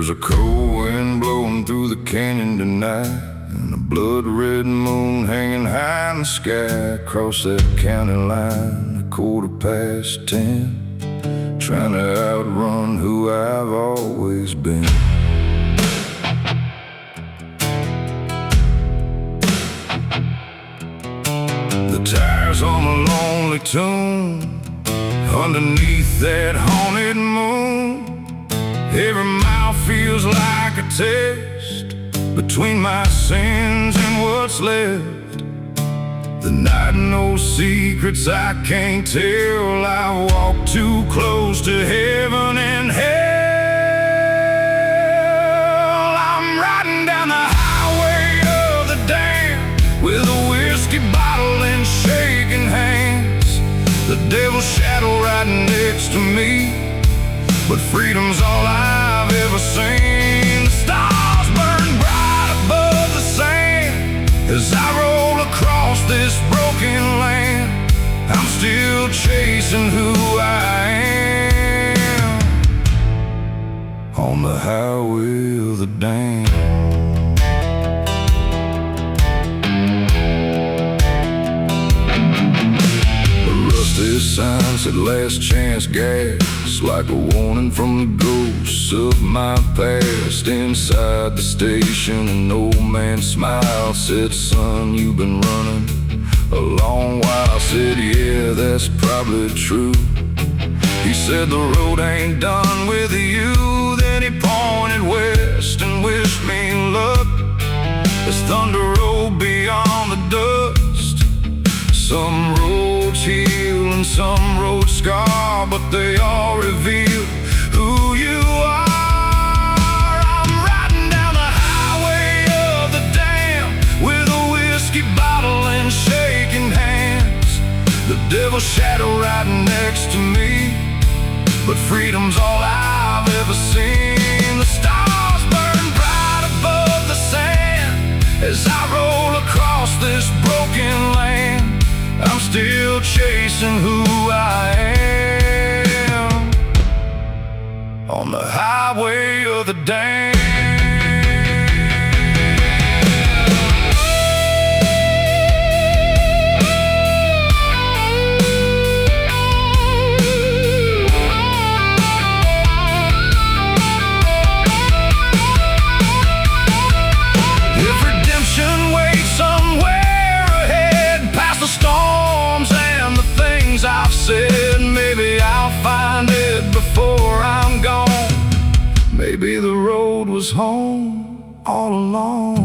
There's a cold wind blowing through the canyon tonight, and a blood-red moon hanging high in the sky. Across that county line, 10:15, trying to outrun who I've always been. The tires on a lonely tune, underneath that haunted moon. Every mile feels like a test, between my sins and what's left. The night knows secrets I can't tell. I walk too close to heaven and hell. I'm riding down the highway of the damned, with a whiskey bottle in shaking hands. The devil's shadow right next to me, but freedom's all I've ever seen. The stars burn bright above the sand as I roll across this broken land. I'm still chasing who I am on the highway of the damned. This sign said last chance gas, like a warning from the ghosts of my past. Inside the station, an old man smiled, said, "Son, you've been running a long while." I said, "Yeah, that's probably true." He said, "The road ain't done with you." Then he pointed west and wished me luck as thunder rolled beyond the dust. Some roads heal and some roads scar, but they all reveal who you are. I'm riding down the highway of the damned, with a whiskey bottle in shaking hands. The devil's shadow right next to me, but freedom's all I've ever seen. The stars burn bright above the sand as I roll across this broken land. I'm still chasing who I am on the highway of the damned. If redemption waits somewhere ahead, past the storms and the things I've said, maybe I'll find it before I'm gone. Maybe the road was home all along.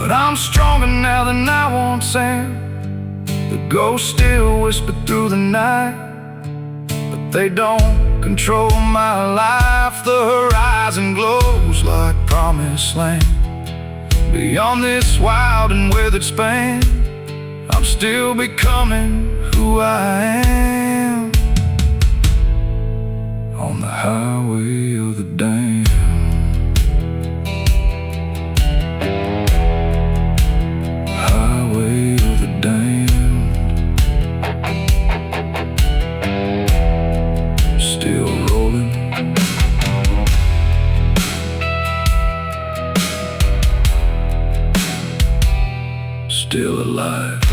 I'm stronger now than I once am. The ghosts still whisper through the night, but they don't control my life. The horizon glows like promised land. Beyond this wild and weathered span, I'm still becoming who I am on the highway of the damned. Still alive.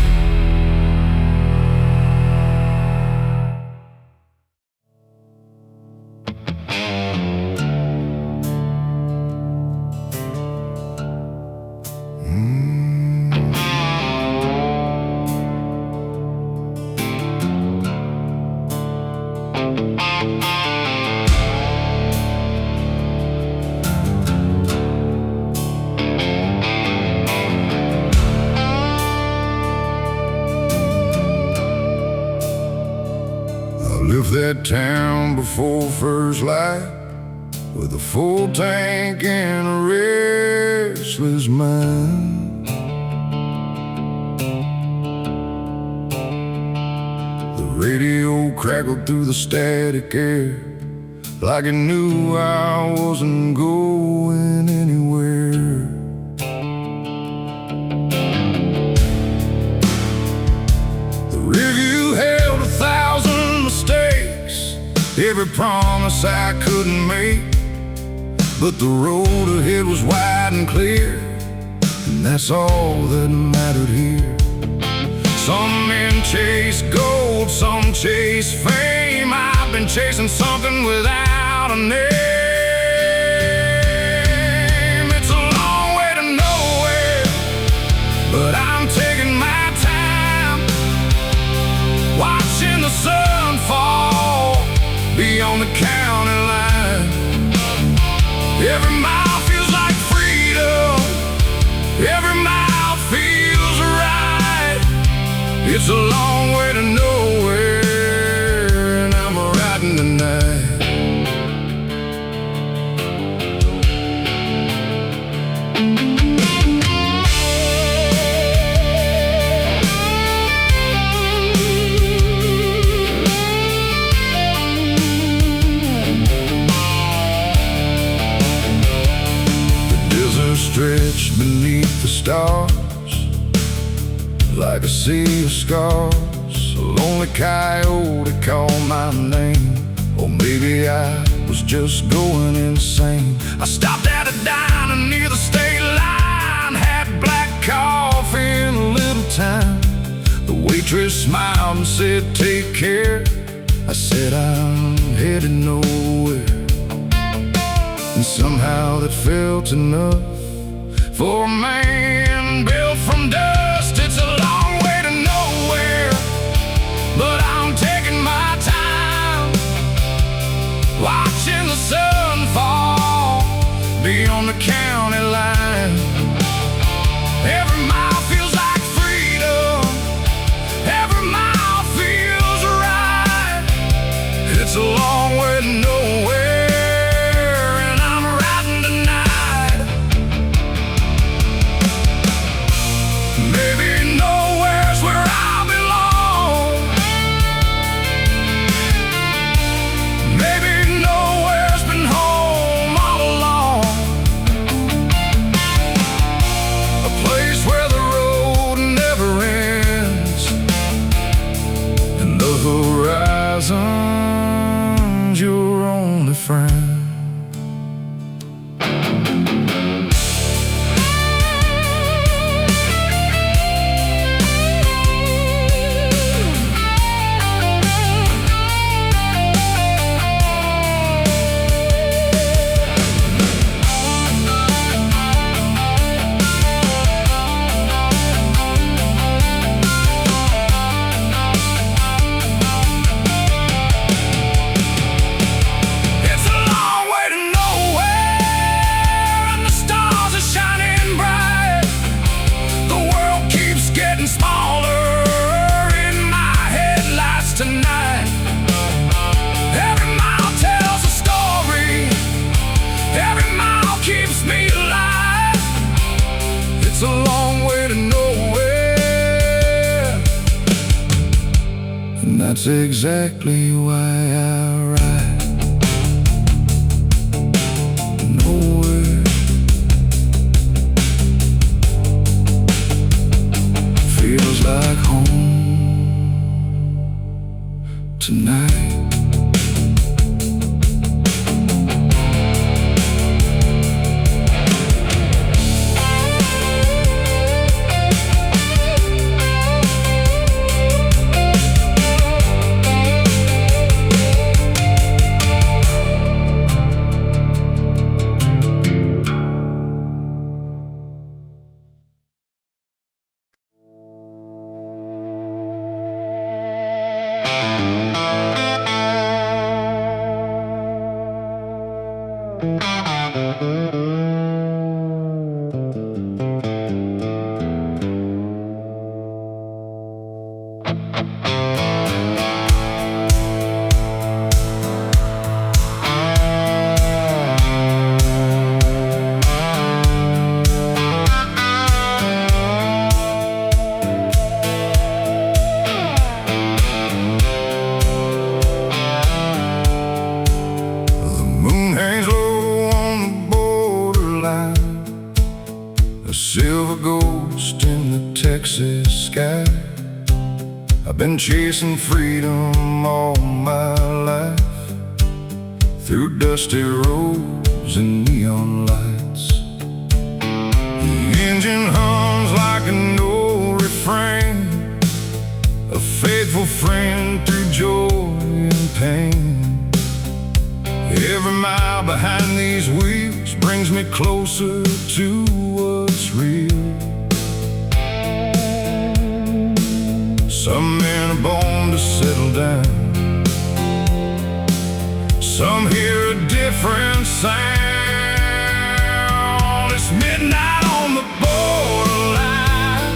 that town before first light, with a full tank and a restless mind. The radio crackled through the static air, like it knew I wasn't going anywhere. The review held 1,000 mistakes, every promise I couldn't make, but the road ahead was wide and clear, and that's all that mattered here. Some men chase gold, some chase fame. I've been chasing something without a name. It's a long way to nowhere, but I'm taking my time, watching the sun fall beyond the county line. Every mile feels like freedom, every mile feels right. It's a long way to nowhere, and I'm riding tonight. The desert stretched beneath the stars, like a sea of scars. A lonely coyote called my name, or maybe I was just going insane. I stopped at a diner near the state line, had black coffee and a little time. The waitress smiled and said, "Take care." I said, "I'm headed nowhere." And somehow that felt enough for a man built from dust. It's a long way to nowhere, but I'm taking my time, watching the sun fall beyond the county line. Every mile feels like freedom, every mile feels right. It's a long way to nowhere, and I'm riding tonight. Maybe nowhere's where I belong. Maybe nowhere's been home all along. A place where the road never ends, and the horizon's your only friend. It's a long way to nowhere, and the stars are shining bright. The world keeps getting smaller in my headlights tonight. Every mile tells a story, every mile keeps me alive. It's a long way to nowhere, and that's exactly why I ride. Nowhere feels like home tonight. Texas sky. I've been chasing freedom all my life, through dusty roads and neon lights. The engine hums like an old refrain, a faithful friend through joy and pain. Every mile behind these wheels brings me closer to what's real. Some men are born to settle down, some hear a different sound. It's midnight on the borderline,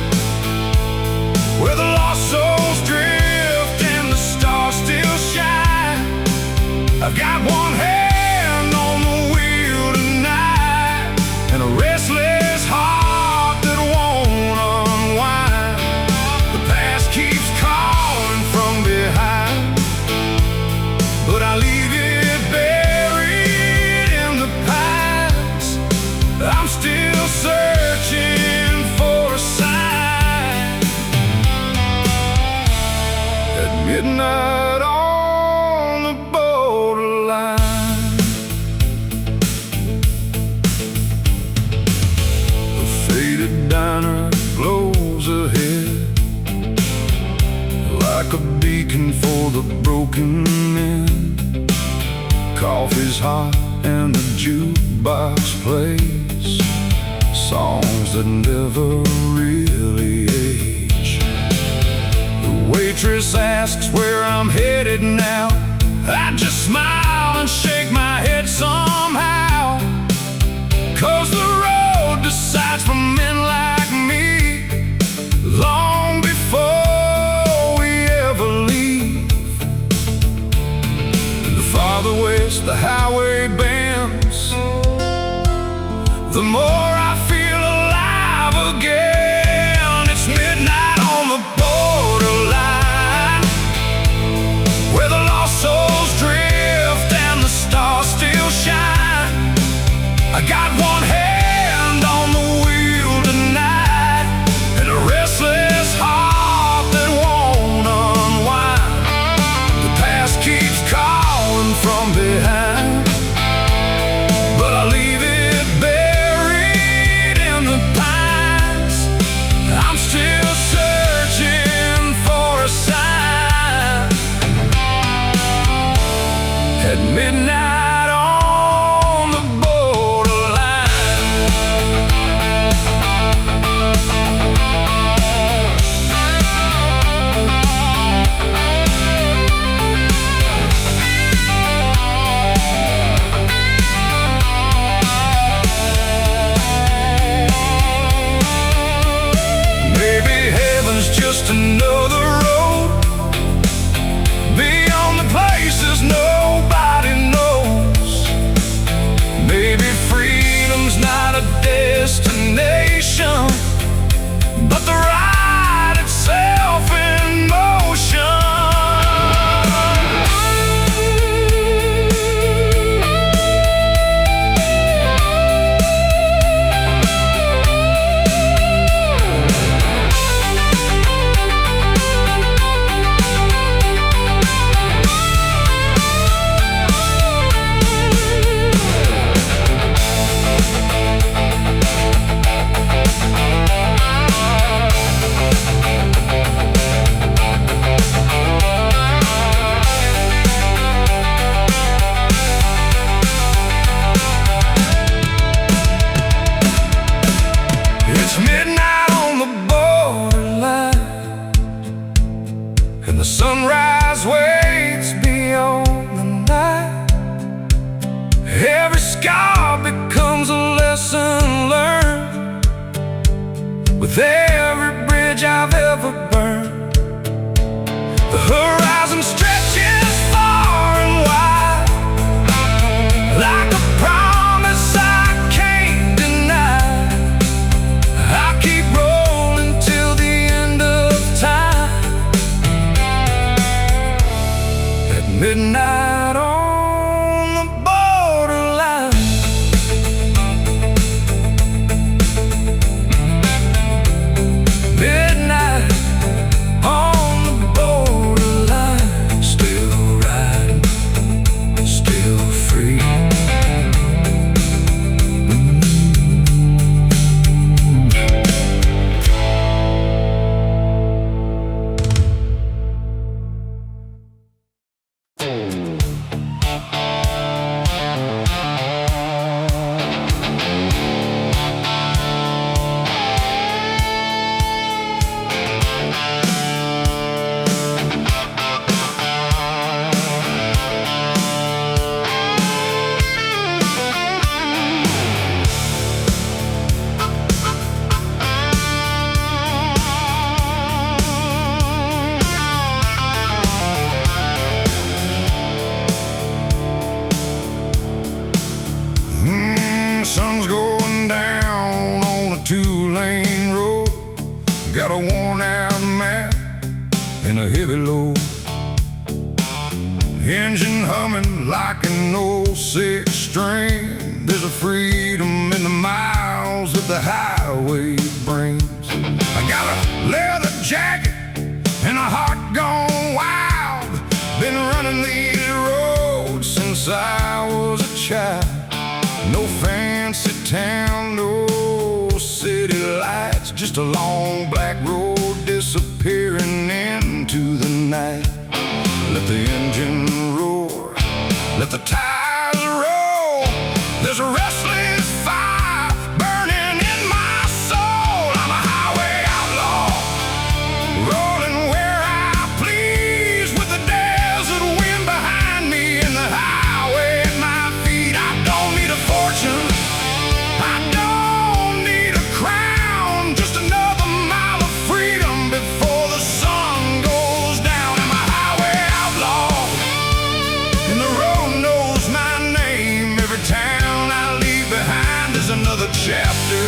where the lost souls drift and the stars still shine. I've got one hand on the wheel tonight, and a restless heart that won't unwind. The past keeps calling from behind, but I leave it buried in the past. I'm still searching for a sign. At midnight on the borderline, a faded diner glows ahead, like a beacon for the broken men. Coffee's hot and the jukebox plays songs that never really age. The waitress asks where I'm headed now. I just smile and shake my head somehow, 'cause the road decides for men like me long before we ever leave. The farther west the highway bends, the more I feel alive again. It's midnight on the borderline, where the lost souls drift and the stars still shine. I got one hand on the wheel tonight, and a restless heart that won't unwind. The past keeps calling from behind, but I leave it buried in the pines. I'm still searching for a sign. At midnight on the borderline, maybe heaven's just another road beyond the places nobody knows. Maybe freedom's not a destination, but the ride itself in motion. It's midnight on the borderline, and the sunrise waits beyond the night. Every scar becomes a lesson learned, with every bridge I've ever burned. The horizon stretches far and wide, like a promise I can't deny. I keep rolling till the end of time. At midnight on the borderline, midnight engine humming like an old six string. There's a freedom in the miles that the highway brings. I got a leather jacket and a heart gone wild. Been running these roads since I was a child. No fancy town, no city lights, just a long black road disappearing into the night. Let the engine roar, let the tires roll. There's a restless fire burning in my soul. I'm a highway outlaw, rolling where I please, with the desert wind behind me and the highway at my feet. I don't need a fortune, I don't need a crown, just another mile of freedom before the sun goes down. I'm a highway outlaw, and the road knows my name. Every town I leave behind is another chapter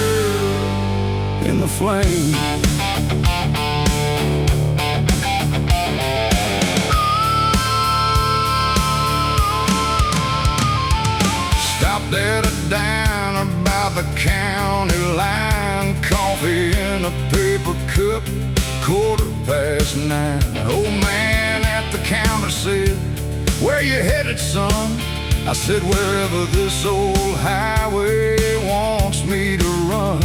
in the flame. Stopped at a diner by the county line. Coffee in a paper cup, 9:15. Old man at the counter said, "Where you headed, son?" I said, "Wherever this old highway wants me to run."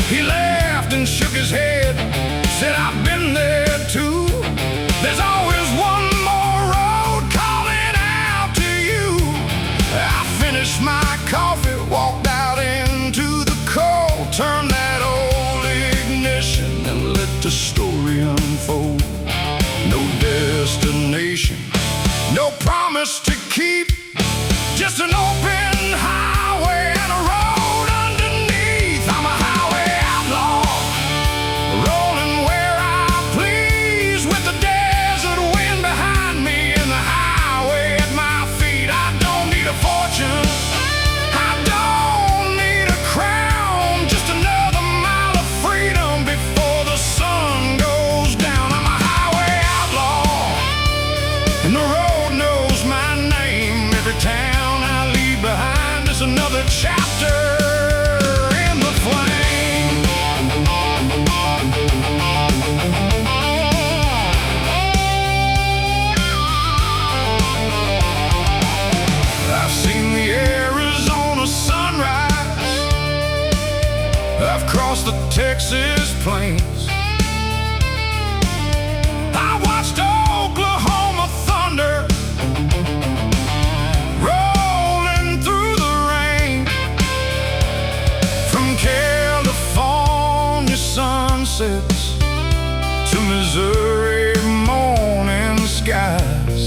He laughed and shook his head, said, "I've been there too. There's always one more road calling out to you." I finished my coffee, walked out into the cold, turned that old ignition and let the story unfold. No destination, no promise to keep, just an open highway and a road underneath. I'm a highway outlaw, rolling where I please, with the desert wind behind me and the highway at my feet. I don't need a fortune, I don't need a crown, just another mile of freedom before the sun goes down. I'm a highway outlaw, and the road knows my name. Every town I leave behind is another chapter in the flame. I've seen the Arizona sunrise, I've crossed the Texas plains, I watched Oklahoma thunder rolling through the rain. From California sunsets to Missouri morning skies,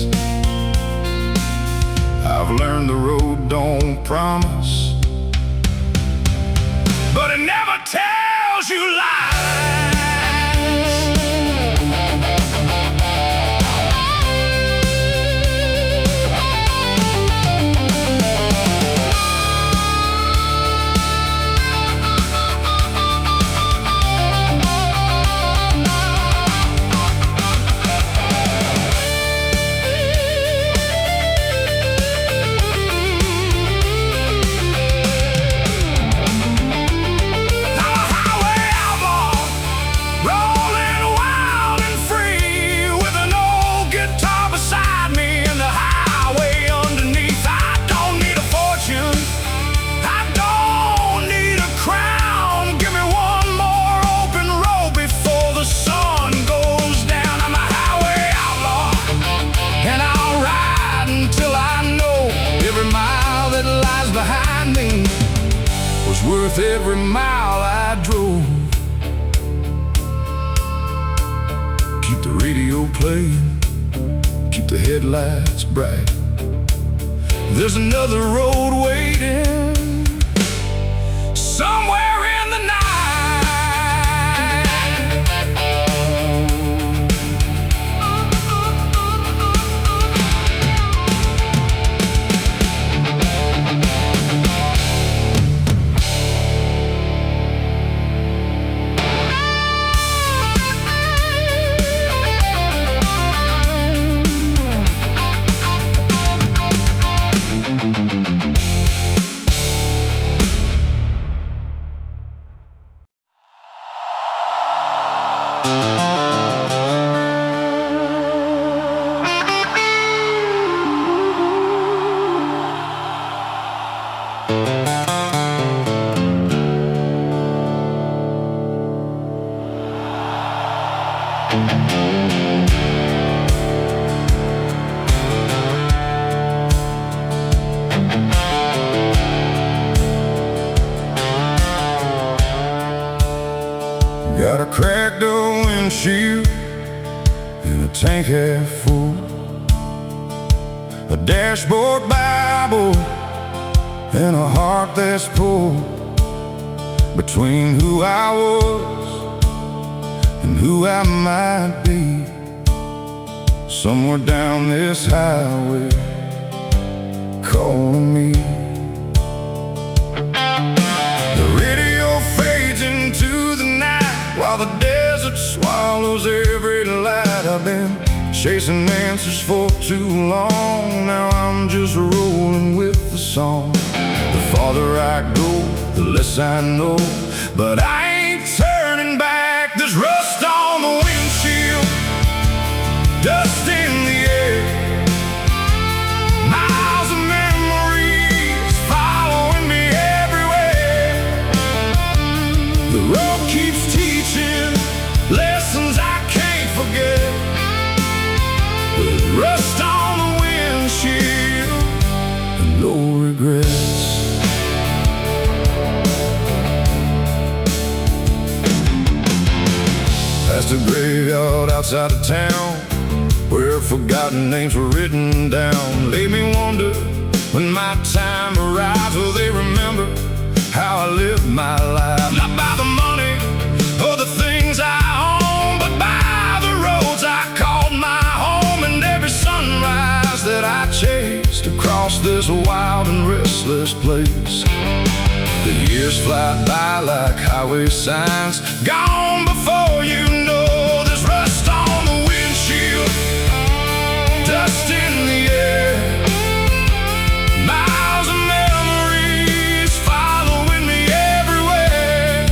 I've learned the road don't promise, but it never tells you lies. Worth every mile I drove. Keep the radio playing, keep the headlights bright. There's another road waiting somewhere in the night. Got a cracked old windshield and a tank half full, a dashboard Bible and a heart that's pulled between who I was and who I might be. Somewhere down this highway calling me. The radio fades into the night while the desert swallows every light. I've been chasing answers for too long. Now I'm just rolling with the song. The farther I go, the less I know, but I ain't turning back. There's rust on the windshield, dust in the air, miles of memories following me everywhere. The road keeps teaching lessons I can't forget. There's rust on the windshield and no regrets. Past a graveyard outside of town where forgotten names were written down. Made me wonder when my time arrives, will they remember how I lived my life? Not by the money or the things I own, but by the roads I called my home, and every sunrise that I chased across this wild and restless place. The years fly by like highway signs, gone before you know. There's rust on the windshield, dust in the air, miles of memories following me everywhere.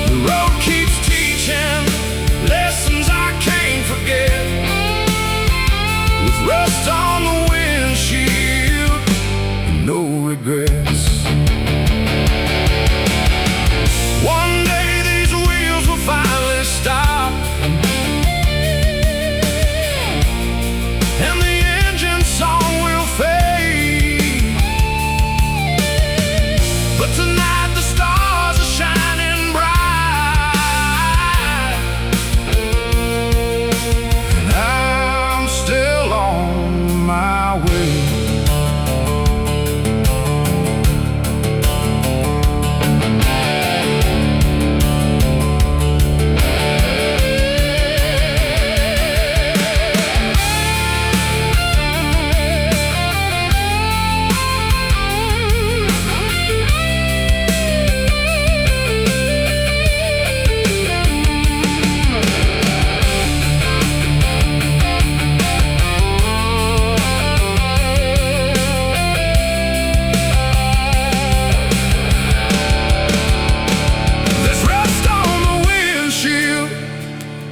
The road keeps teaching lessons I can't forget. With rust on the windshield and no regrets. One day these wheels will finally stop, and the engine song will fade. But tonight the stars are shining bright, and I'm still on my way.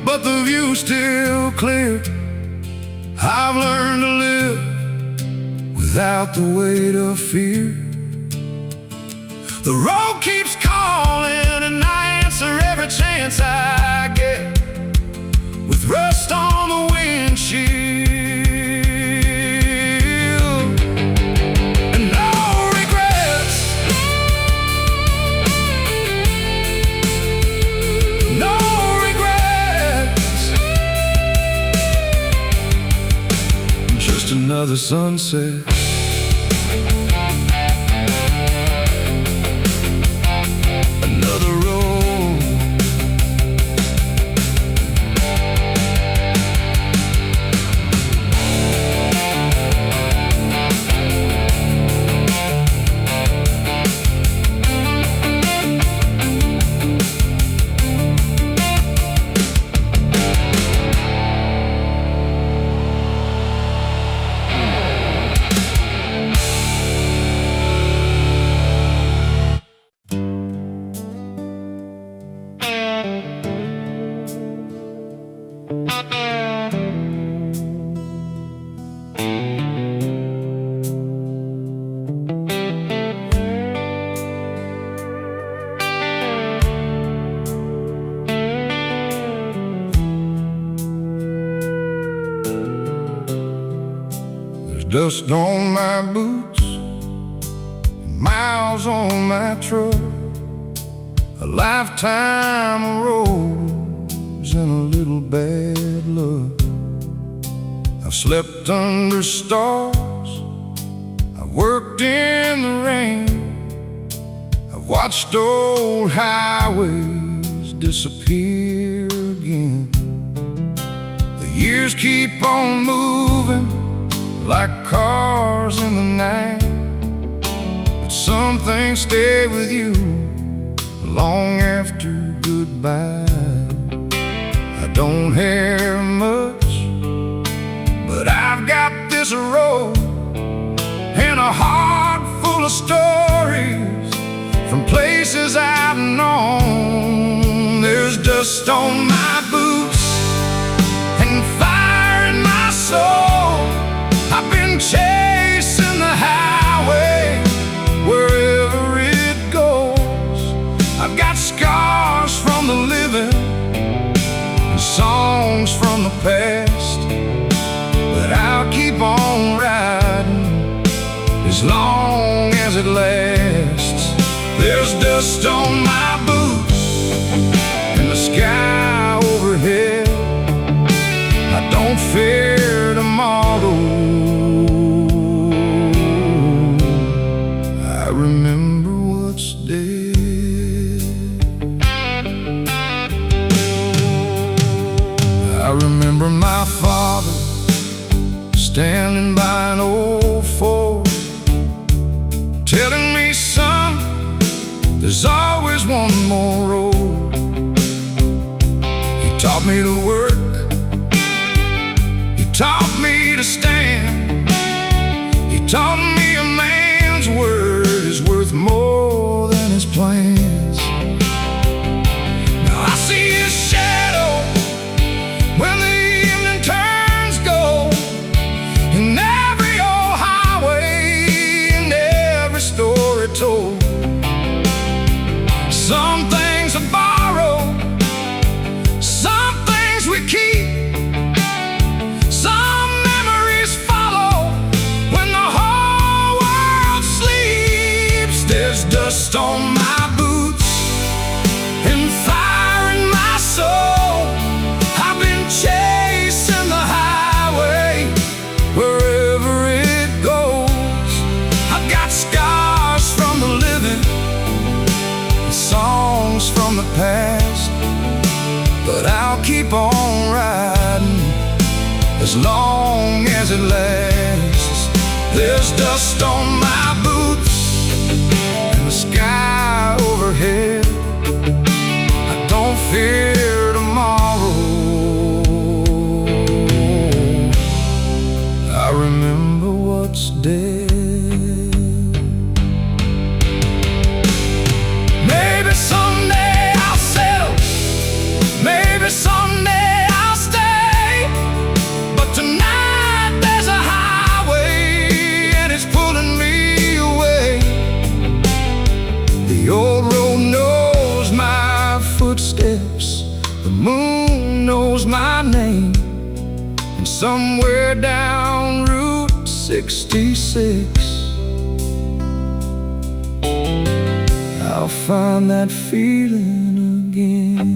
But the view's still clear. I've learned to live without the weight of fear. The road keeps calling and I answer every chance I get. With rust on the windshield and no regrets. No another sunset, another road. dust on my boots, miles on my truck, a lifetime of roads and a little bad luck. I've slept under stars, I've worked in the rain, I've watched old highways disappear again. The years keep on moving like cars in the night, but some things stay with you long after goodbye. I don't have much, but I've got this road and a heart full of stories from places I've known. There's dust on my boots and fire in my soul. I've been chasing the highway wherever it goes. I've got scars from the living and songs from the past, but I'll keep on riding as long as it lasts. There's dust on my boots and the sky overhead. I don't fear tomorrow. I remember what's dead. I remember my father standing by an old Ford, telling me, son, there's always one more road. He taught me to work, he taught me to stand, he taught me a man's word is worth more than his plans. Now I see his shadow when the evening turns gold, in every old highway and every story told. Some things are borrowed, some things we keep, some memories follow when the whole world sleeps. There's dust on my boots and fire in my soul. I've been chasing the highway wherever it goes. I've got scars from the living, songs from the past, but I'll keep on riding as long as it lasts. There's dust on my boots and the sky overhead. I don't fear tomorrow. I remember what's dead. Maybe someday I'll settle, maybe someday I'll stay, but tonight there's a highway and it's pulling me away. The old road knows my footsteps, the moon knows my name, and somewhere down Route 66 I'll find that feeling again.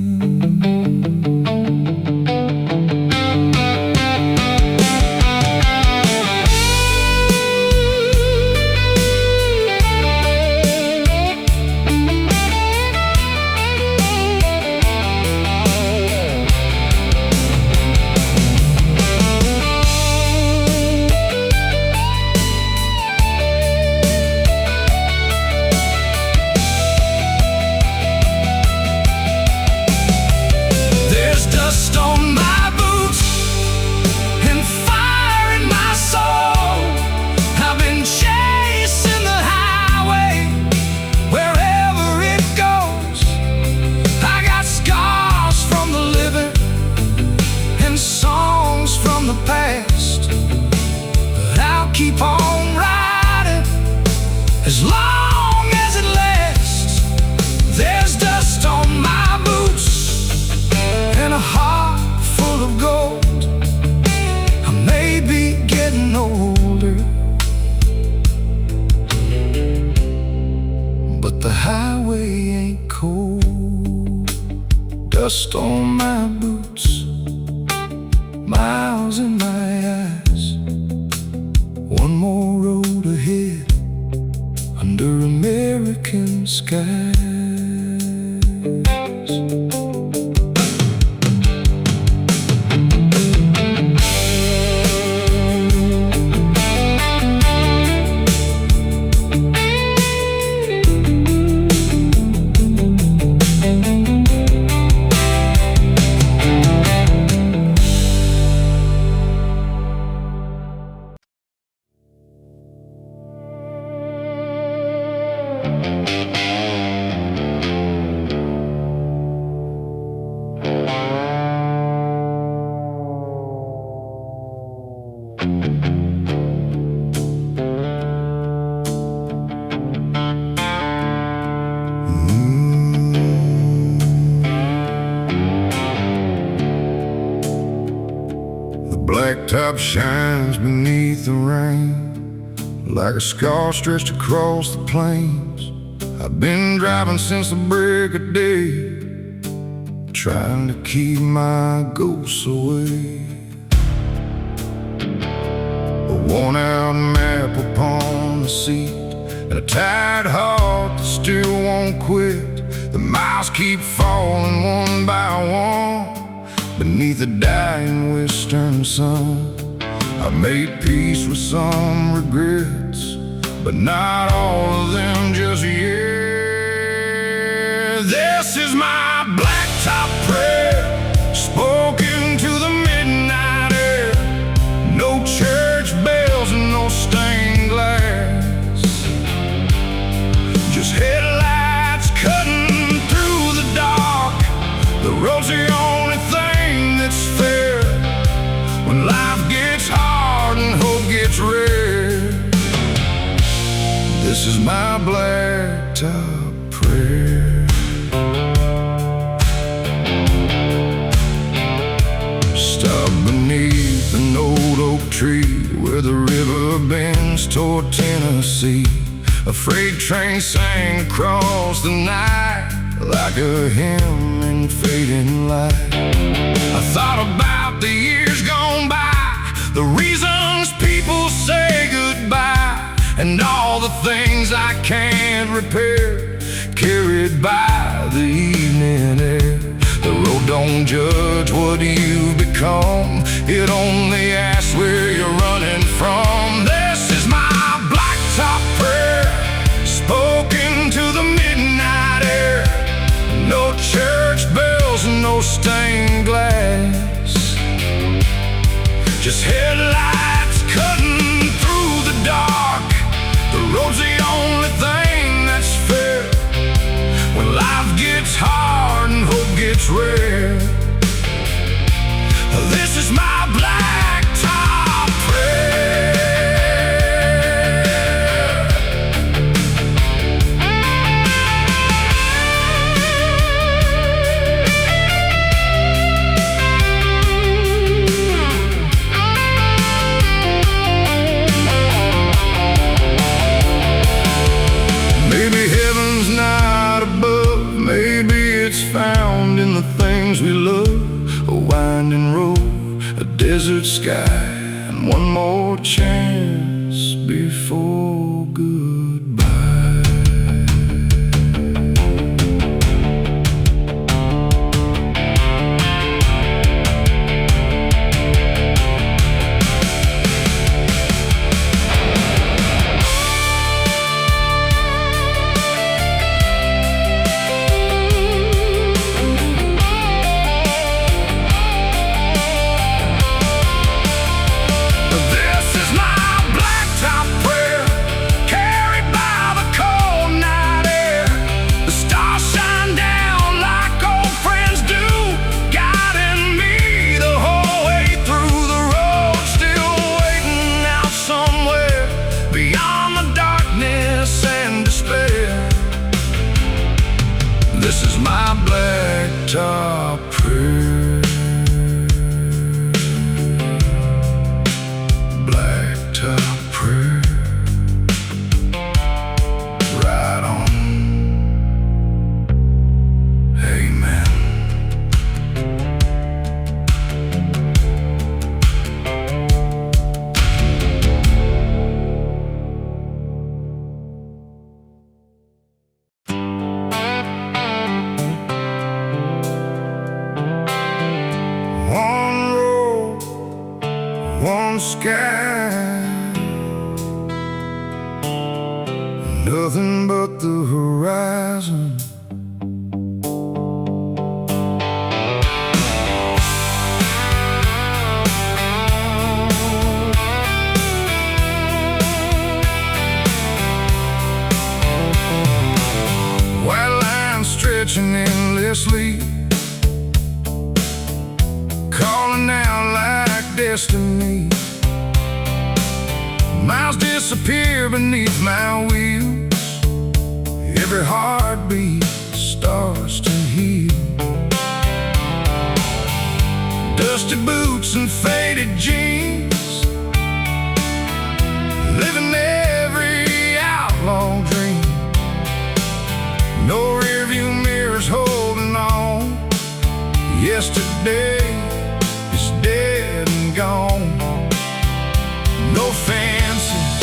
dust on my boots, miles in my eyes. One more road ahead under American skies. Blacktop shines beneath the rain like a scar stretched across the plains. I've been driving since the break of day, trying to keep my ghosts away. A worn-out map upon the seat and a tired heart that still won't quit. The miles keep falling one by one beneath the dying western sun. I've made peace with some regrets, but not all of them just yet. This is my blacktop prayer, spoken to the midnight air. No church bells and no stained glass, just headlights cutting through the dark. The road's the only thing that's fair when life gets hard and hope gets rare. This is my blacktop prayer. Stop beneath an old oak tree where the river bends toward Tennessee. A freight train sang across the night like a hymn in fading light. I thought about the years gone by, the reasons people say goodbye, and all the things I can't repair, carried by the evening air. The road don't judge what you've become, it only asks where you're running from. This is my blacktop prayer, spoken to the midnight air. No church bells, no stained glass, just headlights cutting through the dark. The road's the only thing that's fair when life gets hard and hope gets rare. This is my blacktop prayer. Maybe heaven's not above, maybe it's found in the things we love. A winding road, a desert sky, and one more chance before goodbye. This is my blacktop prayer. Blacktop prayer. Right on. Amen. sky, nothing but the horizon. White lines stretching endlessly, calling out like destiny. Miles disappear beneath my wheels, every heartbeat starts to heal. Dusty boots and faded jeans, living every outlaw dream. No rearview mirrors holding on. Yesterday is dead and gone. No fences,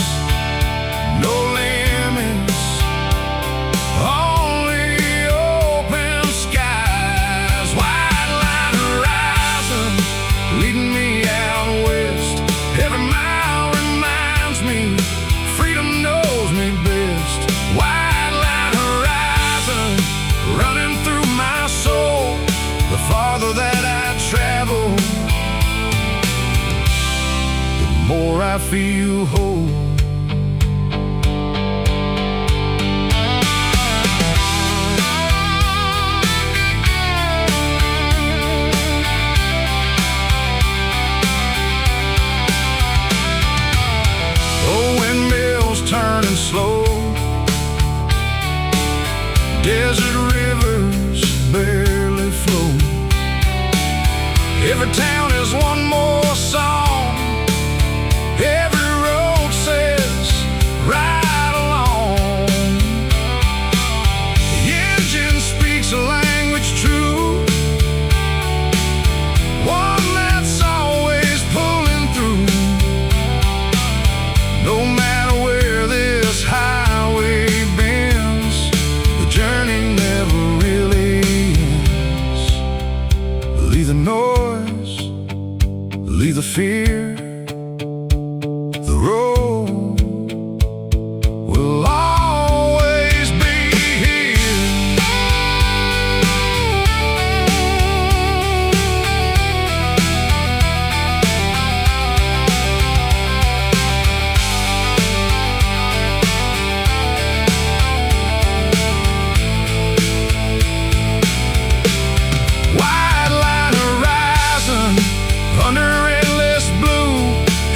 no limits, only open skies. White line horizon leading me out west. Every mile reminds me freedom knows me best. White line horizon running through my soul. The farther that I travel, the more I feel whole. Oh, windmills turning slow, desert rivers barely flow. Every town is one more song, every road says ride along. The engine speaks a language true, one that's always pulling through. No matter where this highway bends, the journey never really ends. Leave the noise, leave the fear, the road will always be here. Wide line horizon under endless blue.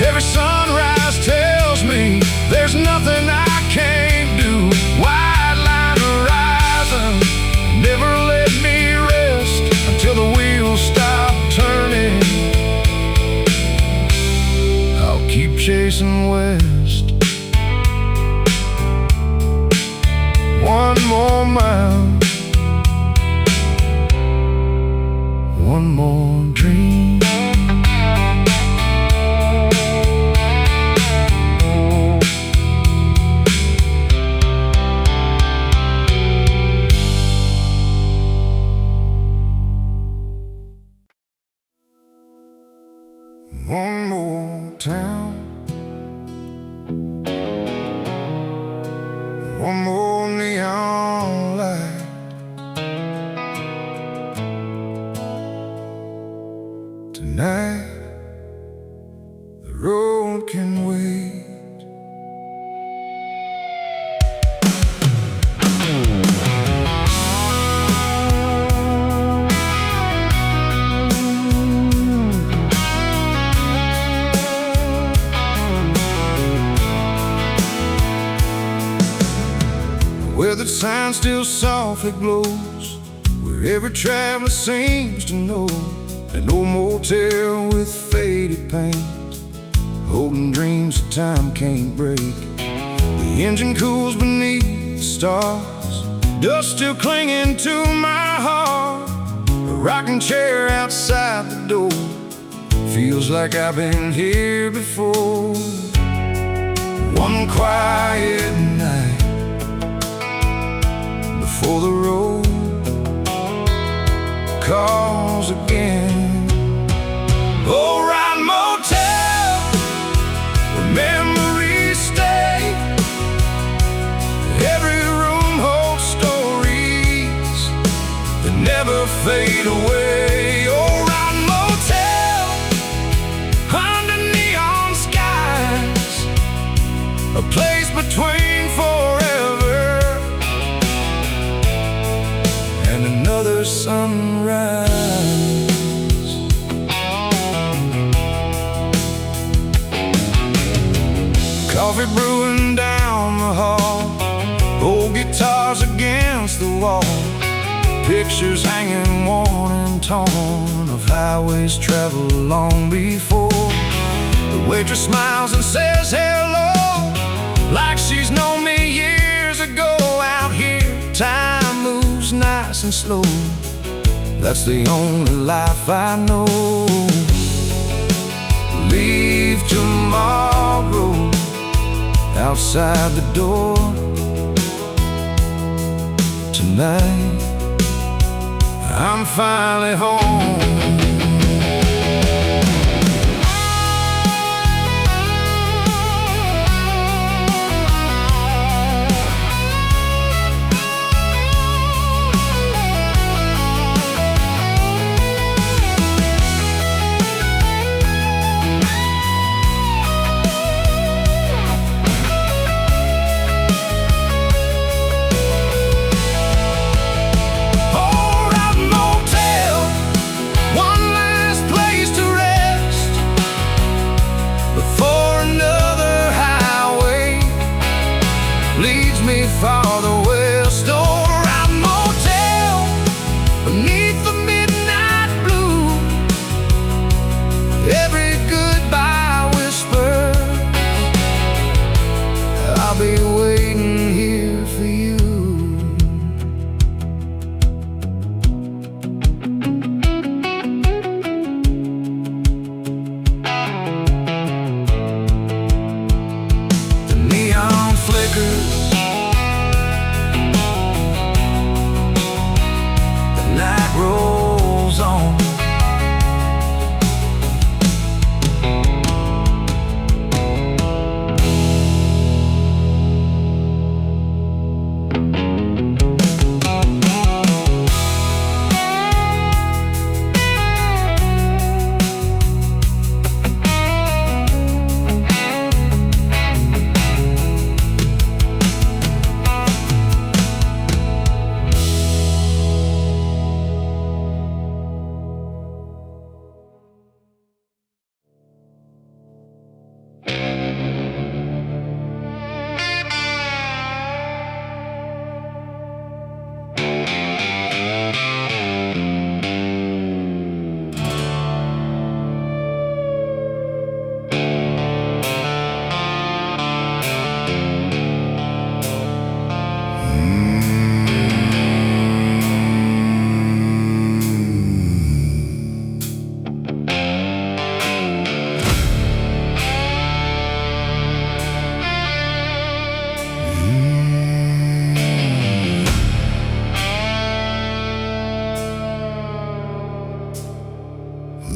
Every sunrise tells me there's nothing I can't do. Wide line horizon never let me rest until the wheels stop turning. I'll keep chasing west. One more mile, one more dream. One more town, one more neon light. Tonight, the road can wait. Where the sign still softly glows, where every traveler seems to know. An old motel with faded paint, holding dreams that time can't break. The engine cools beneath the stars, dust still clinging to my heart. A rocking chair outside the door feels like I've been here before. One quiet night before the road calls again. Oh, Ride Motel, never fade away. Oh, rotten motel under neon skies, a place between forever and another sunrise. Coffee brewing down the hall, old guitars against the wall, pictures hanging worn and torn of highways traveled long before. The waitress smiles and says hello, like she's known me years ago. Out here, time moves nice and slow. That's the only life I know. Leave tomorrow outside the door. Tonight I'm finally home. Leads me farther west. Oh, rotten motel beneath the midnight blue. Every goodbye whisper, I'll be waiting here for you. The neon flickers, rolls on.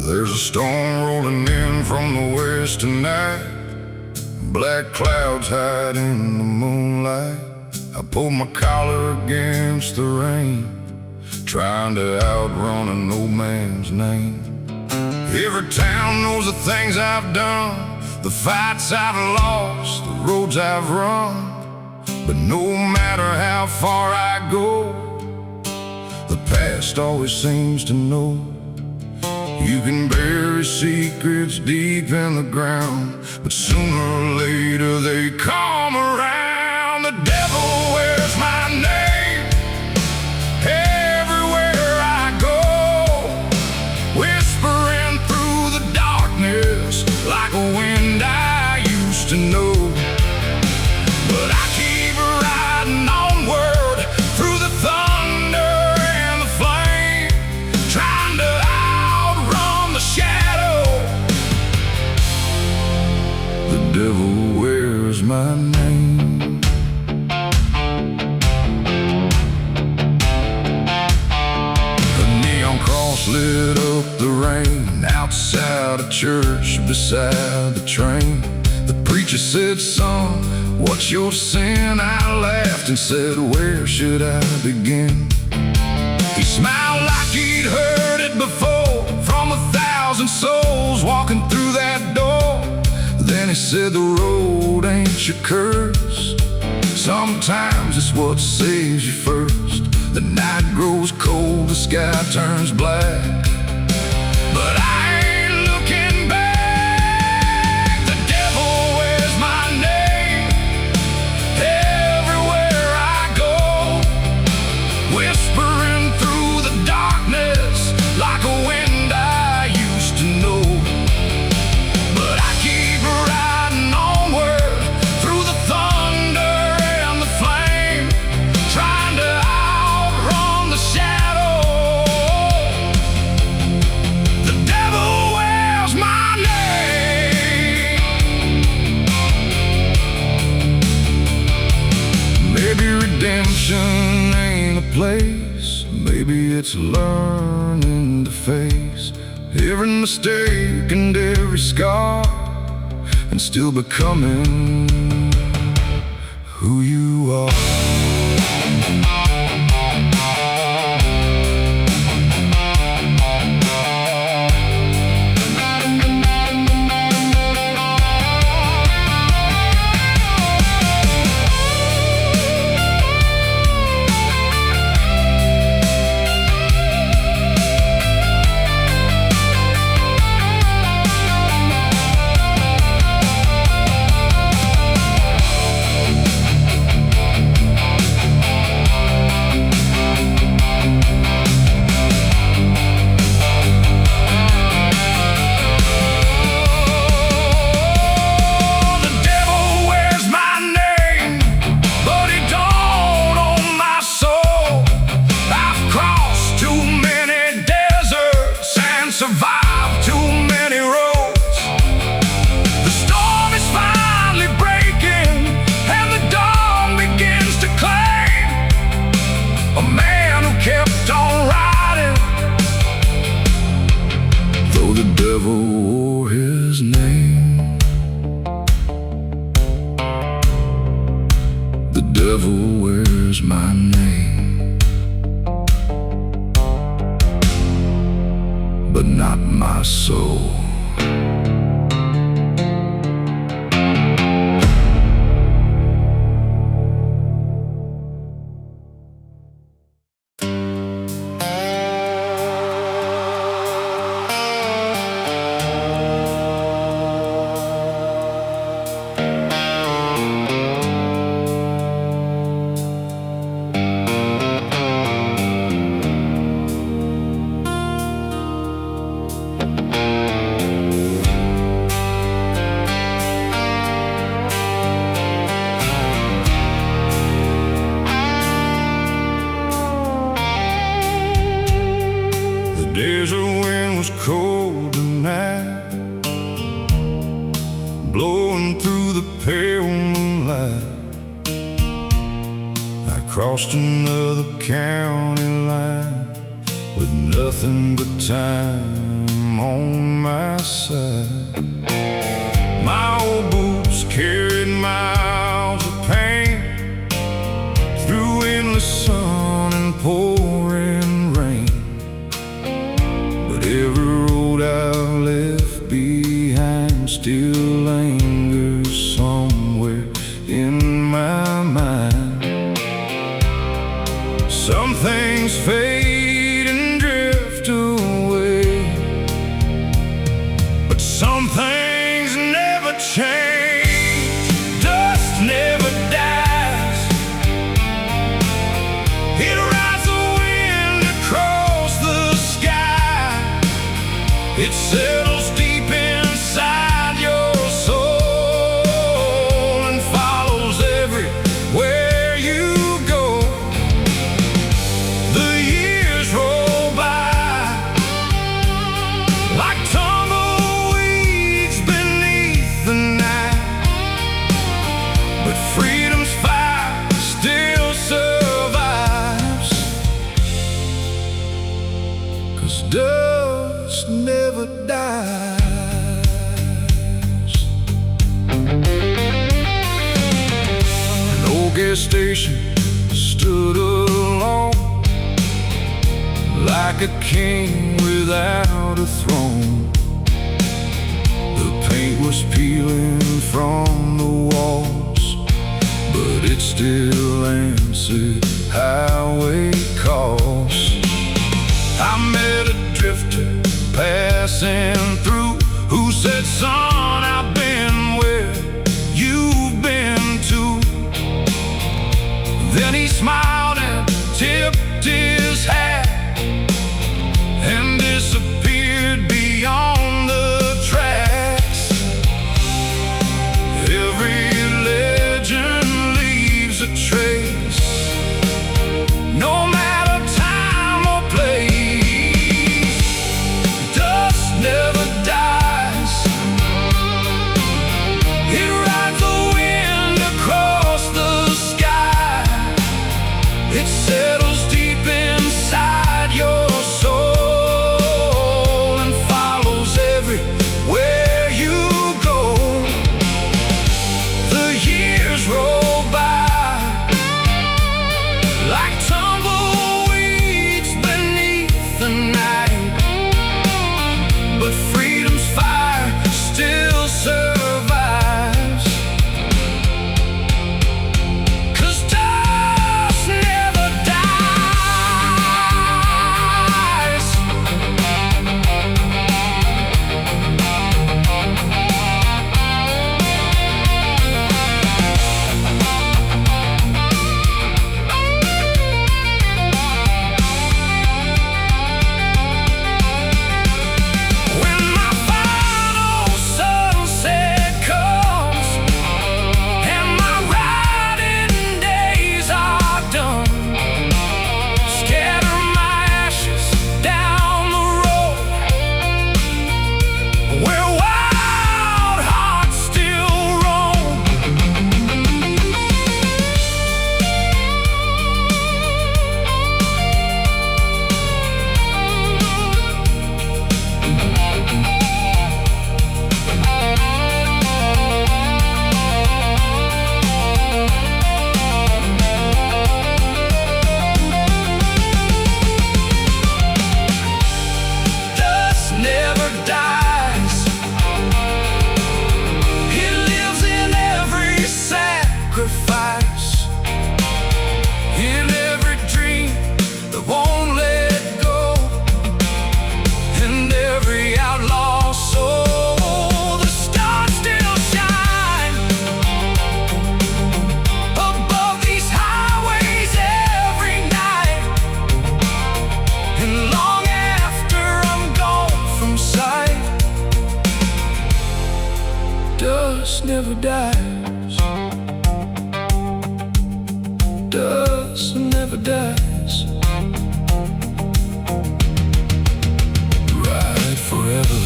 There's a storm rolling in from the west tonight. Black clouds hide in the moonlight. I pull my collar against the rain, trying to outrun an old man's name. Every town knows the things I've done, the fights I've lost, the roads I've run. But no matter how far I go, the past always seems to know. You can bury secrets deep in the ground, but sooner or later they come around. The devil wears my name everywhere I go, whispering through the darkness like a wind I used to know. But I keep riding onward through the thunder and the flame, trying to outrun the shadow. The devil wears my name. A neon cross lit up the rain outside a church beside the train. The preacher said, "Son, what's your sin?" I laughed and said, "Where should I begin?" He smiled said the road ain't your curse. Sometimes it's what saves you first. The night grows cold, the sky turns black, but I ain't looking back. The devil wears my name everywhere I go, whispering through the darkness like a wind I used to know. But I keep riding onward through the thunder and the flame, trying to outrun the shadow. The devil wears my name. Maybe redemption ain't a place, maybe it's learning to face every mistake and every scar, and still becoming who you are. Survived too many roads. The storm is finally breaking, and the dawn begins to claim a man who kept on riding, though the devil wore his name. The devil wears my name, but not my soul. The desert wind was cold tonight, blowing through the pale moonlight. I crossed another county line with nothing but time on my side. My old boots carried miles of pain through endless sun and pouring rain. But every road I've left behind still lingers somewhere in my mind. Some things fade and drift away, but some things never change. Dust never dies. It rides the wind across the sky. It settles deep inside your soul and follows everywhere you go. The years roll by like tumbleweeds beneath the night, but freedom's fire still survives, 'cause dust never dies. An old gas station stood alone, like a king without a throne. The Paint was peeling from the walls, but it still answered highway calls. I met a drifter passing through who said, "Son, I've been where you've been too." Then he smiled and tipped his hat and disappeared beyond the tracks. Every legend leaves a trace, no matter time or place. Dust never dies. It rides the wind across the sky. It settles deep inside your soul and follows everywhere you go. The years roll by like tumbleweeds beneath the night, but freedom's fire still survives. 'Cause dust never dies. When my final sunset comes and my riding days are done, scatter my ashes down the road where wild hearts still roam. Dust never dies. It lives in every sacrifice, in every dream that won't let go, and every outlaw soul. The stars still shine above these highways every night, and long after I'm gone from sight, dust never dies. Dust never dies. Ride forever.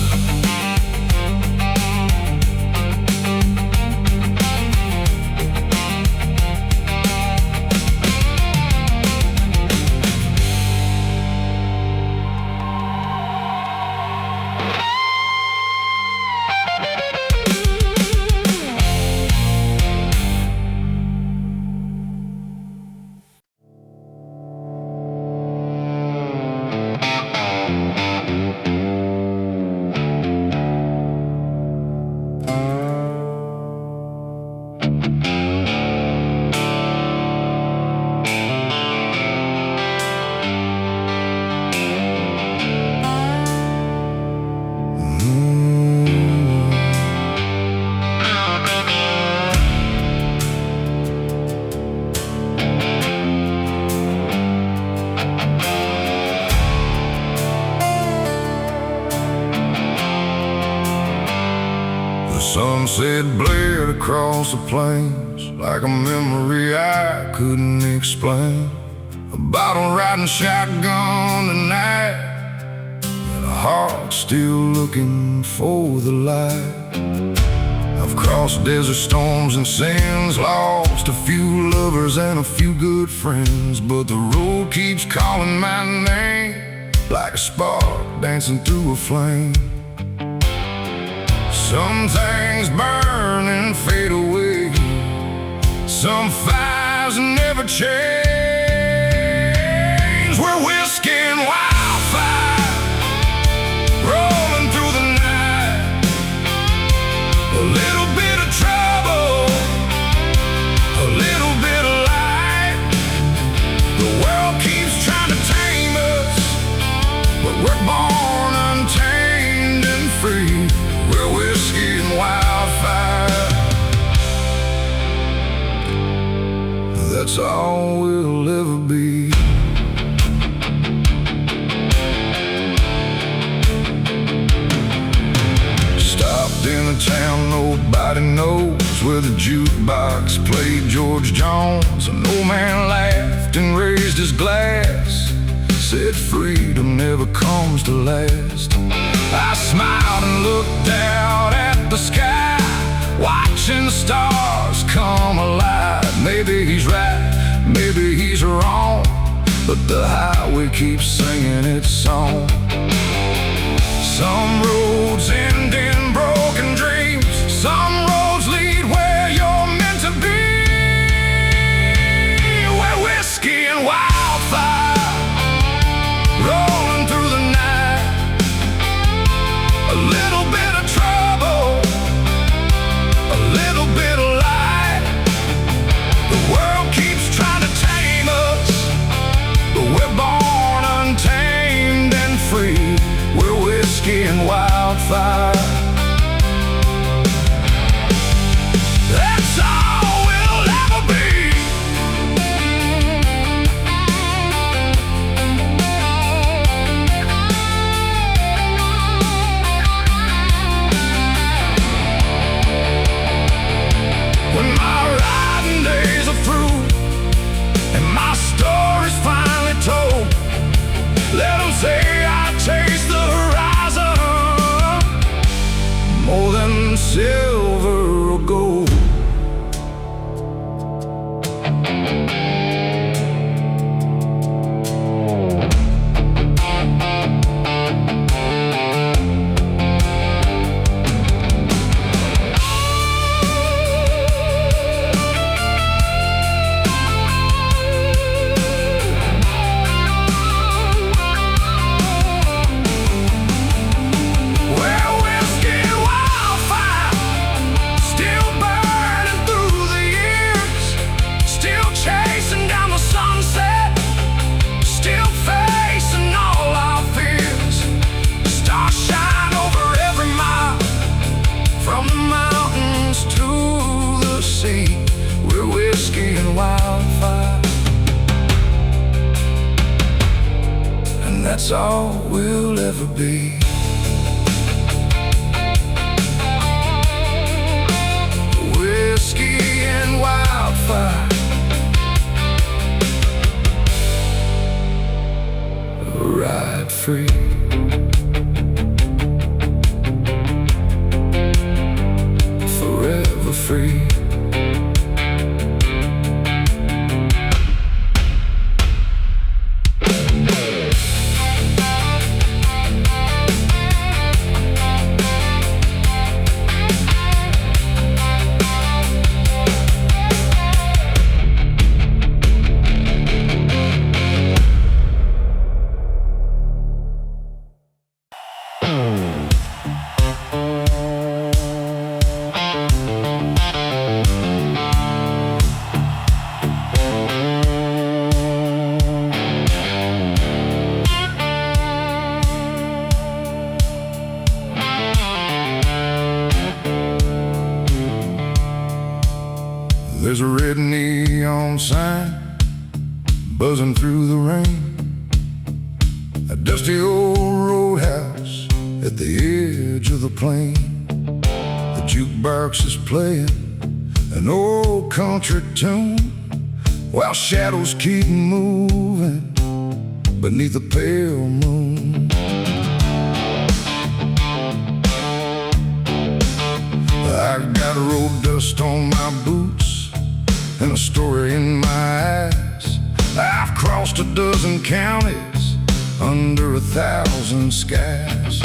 Sunset blared across the plains like a memory I couldn't explain. A bottle riding shotgun tonight, and a heart still looking for the light. I've crossed desert storms and sands, lost a few lovers and a few good friends, but the road keeps calling my name like a spark dancing through a flame. Some things burn and fade away, some fires never change. We're whiskey and wildfire rolling through the night, We're born untamed and free. We're whiskey and wildfire. That's all we'll ever be. Stopped in a town nobody knows, where the jukebox played George Jones. An old man laughed and raised his glass, said freedom never comes to last. I smiled and looked out at the sky, watching the stars come alive. Maybe he's right, maybe he's wrong, but the highway keeps singing its song. Some roads end in broken dreams, some roads lead where you're meant to be. We're whiskey and wildfire, rolling through the night. A little bit of trouble, a little bit of light. The world keeps trying to tame us, but we're born untamed and free. We're whiskey and wildfire. That's all we'll ever be. When my riding days are through and my story's finally told, let them say I chased the horizon more than silver or gold. That's all we'll ever be. Whiskey and wildfire, ride free. Forever free. There's a red neon sign buzzing through the rain, a dusty old roadhouse at the edge of the plain. The jukebox is playing an old country tune while shadows keep moving beneath the pale moon. I've got road dust on my boots and a story in my eyes. I've crossed a dozen counties under 1,000 skies.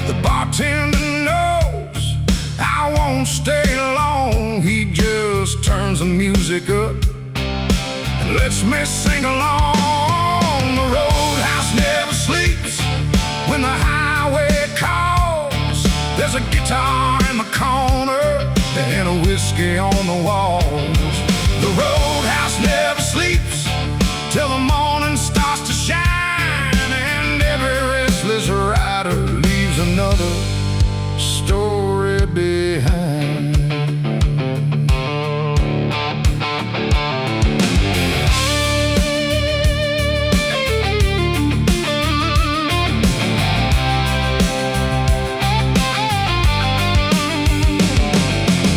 The bartender knows I won't stay long. He just turns the music up and lets me sing along. The roadhouse never sleeps when the highway calls. There's a guitar in the corner and a whiskey on the walls. The roadhouse never sleeps till the morning starts to shine, and every restless rider leaves another story behind.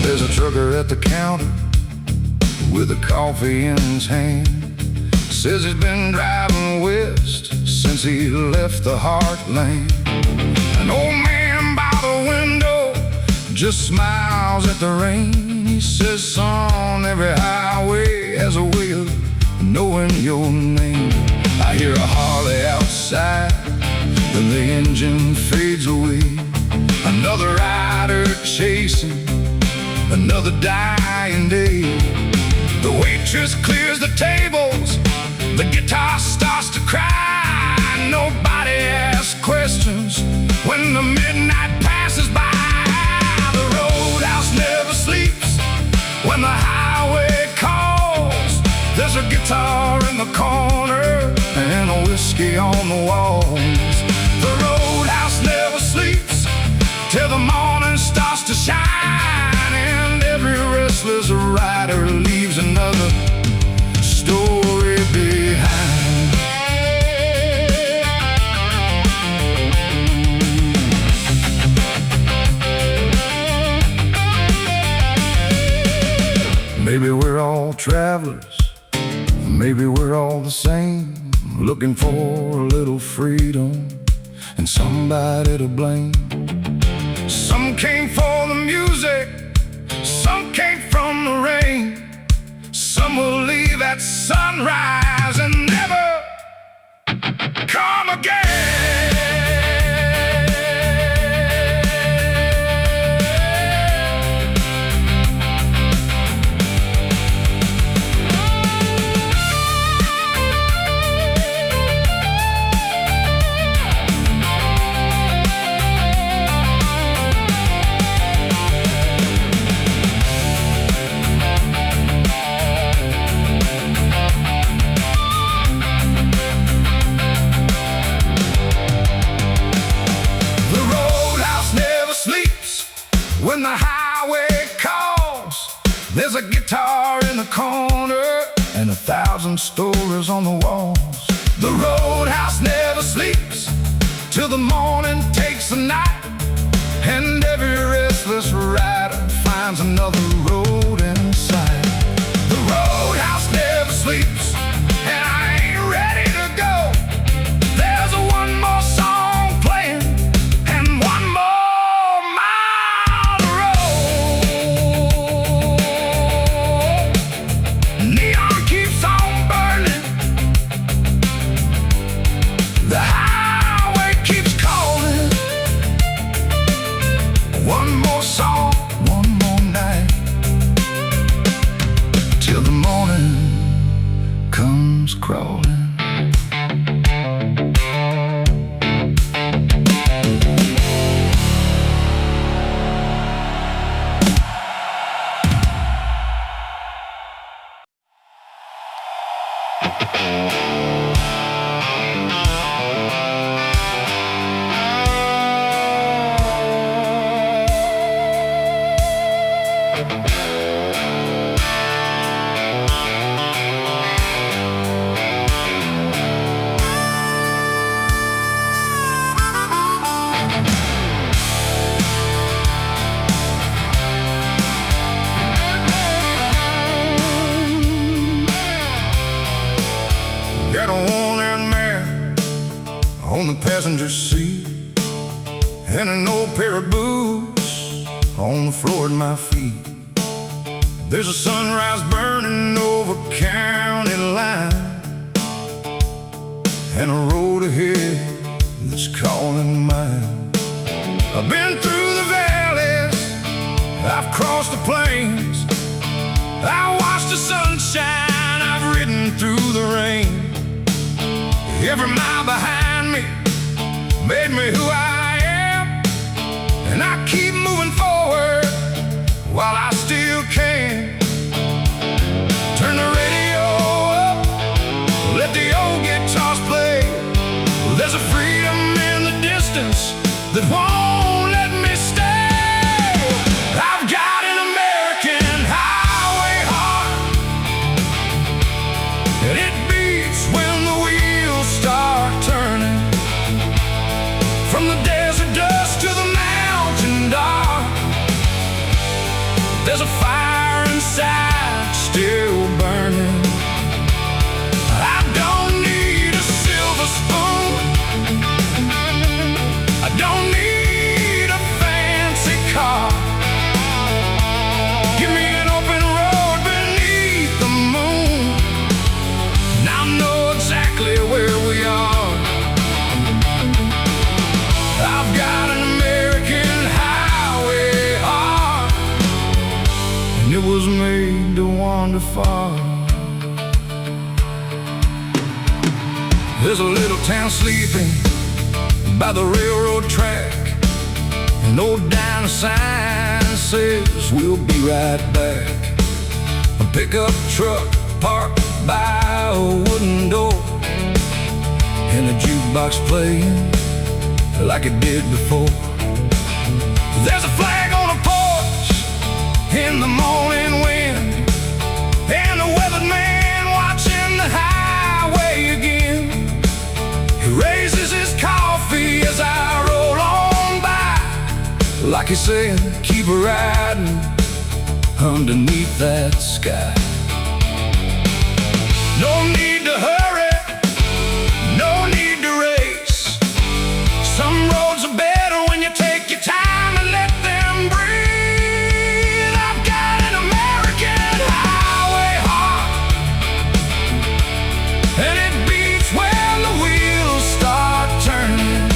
There's a trucker at the counter with a coffee in his hand. Says he's been driving west since he left the heartland. An old man by the window just smiles at the rain. He says, son, every highway has a way of knowing your name. I hear a Harley outside, then the engine fades away. Another rider chasing another dying day. The waitress clears the tables, the guitar starts to cry. Nobody asks questions when the midnight passes by. The roadhouse never sleeps when the highway calls. There's a guitar in the corner and a whiskey on the walls. The roadhouse never sleeps till the morning starts to shine, and every restless rider leaves another story behind. Maybe we're all travelers, maybe we're all the same, looking for a little freedom and somebody to blame. Some came for the music, some came from the rain. Some will leave at sunrise and never come again. When the highway calls, there's a guitar in the corner and 1,000 stories on the walls. The roadhouse never sleeps till the morning takes the night, and every restless rider finds another road in sight. The roadhouse never sleeps, and I ain't ready to go. There's one more song playing and one more song, one more night, till the morning comes crawling. Got a worn-out mare on the passenger seat and an old pair of boots on the floor at my feet. There's a sunrise burning over county line and a road ahead that's calling mine. I've been through the valleys, I've crossed the plains, I watched the sunshine, I've ridden through the rain. Every mile behind me made me who I am, and I keep moving forward while I still can. Turn the radio up, let the old guitars play. There's a freedom in the distance wander far. There's a little town sleeping by the railroad track. An old diner sign says we'll be right back. A pickup truck parked by a wooden door, and a jukebox playing like it did before. There's a flag on a porch in the morning wind, and the weathered man watching the highway again. He raises his coffee as I roll on by, like he's saying, keep riding underneath that sky. No need to hurry, no need to race. Some roads are better when you take your time and let them breathe. I've got an American highway heart, and it beats when the wheels start turning.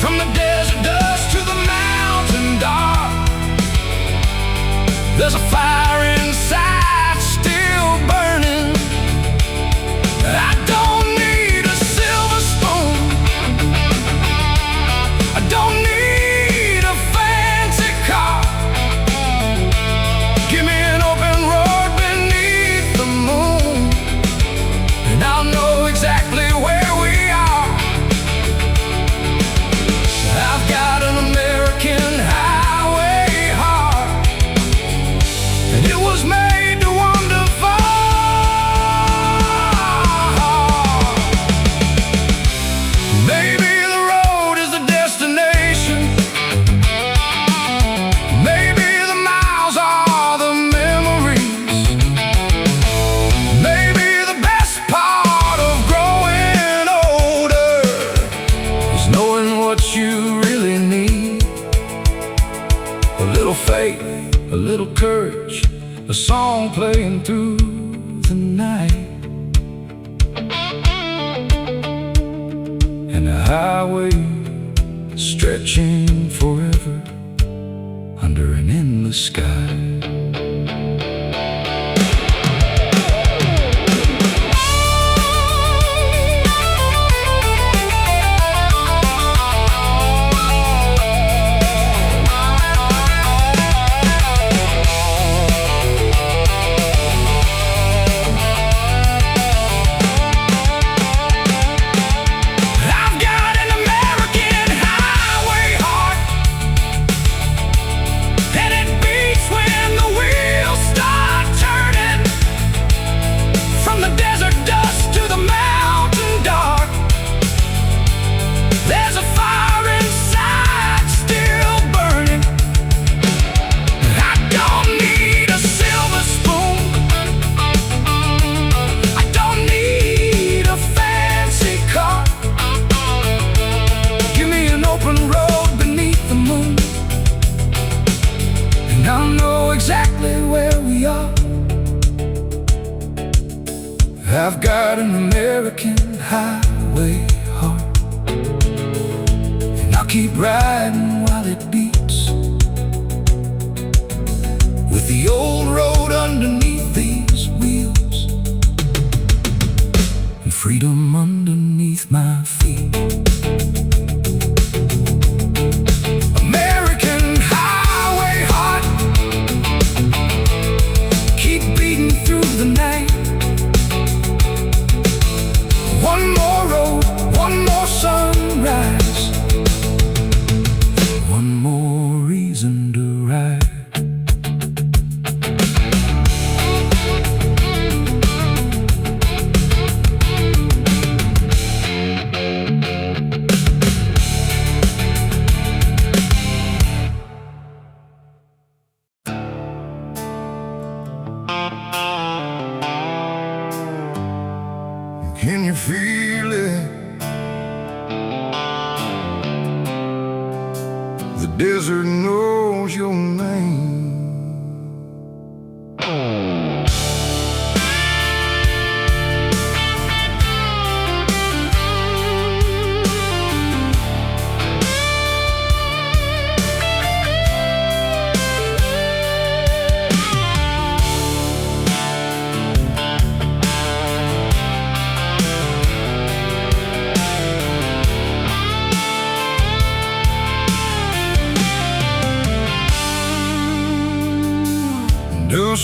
From the desert dust to the mountain dark, there's a fire inside still burning. I don't need a silver spoon, I don't need a fancy car. Give me an open road beneath the moon, and I'll know exactly where we are. I've got an American highway heart, and it was made to wander far. Maybe the road is the destination, maybe the miles are the memories. Maybe the best part of growing older is knowing what you really need. A little faith, a little courage, a song playing through the night, and a highway stretching forever under an endless sky. I've got an American highway heart, and it beats when the wheels start turning. From the desert dust to the mountain dark, there's a fire inside still burning. I don't need a silver spoon, I don't need a fancy car. Give me an open road beneath the moon, and I'll know exactly where we are. I've got an American highway heart, and I'll keep riding while it beats, with the old road underneath these wheels, and freedom underneath my feet. American highway heart, keep beating through the night. One more road, one more sunrise, one more reason to ride. Can you feel it? The desert knows your name.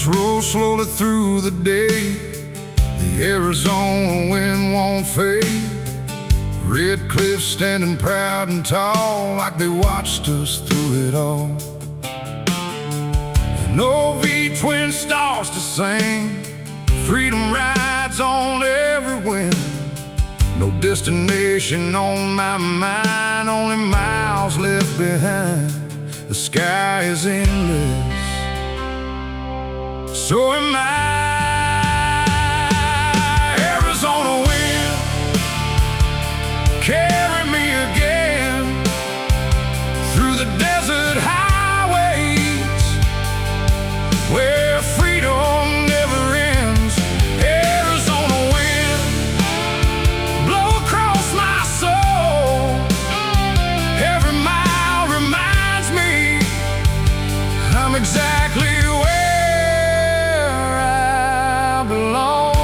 just roll slowly through the day. The Arizona wind won't fade. Red cliffs standing proud and tall, like they watched us through it all. No V-twin stars to sing. Freedom rides on every wind. No destination on my mind, only miles left behind. The sky is endless, so am I. Arizona wind, carry me again through the desert highways where freedom never ends. Arizona wind, blow across my soul. Every mile reminds me I'm exactly where I belong.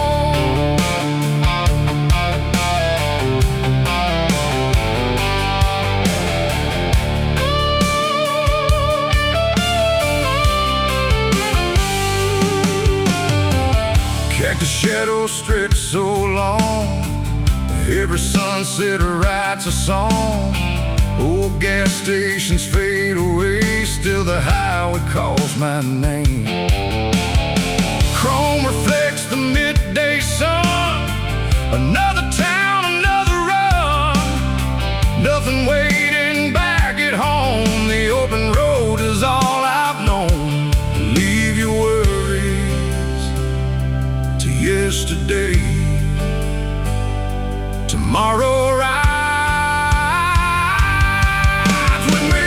Cactus shadows stretch so long, every sunset writes a song. Old gas stations fade away, still the highway calls my name. Chrome reflects the midday sun. Another town, another run. Nothing waiting back at home. The open road is all I've known. Leave your worries to yesterday. Tomorrow rides with me.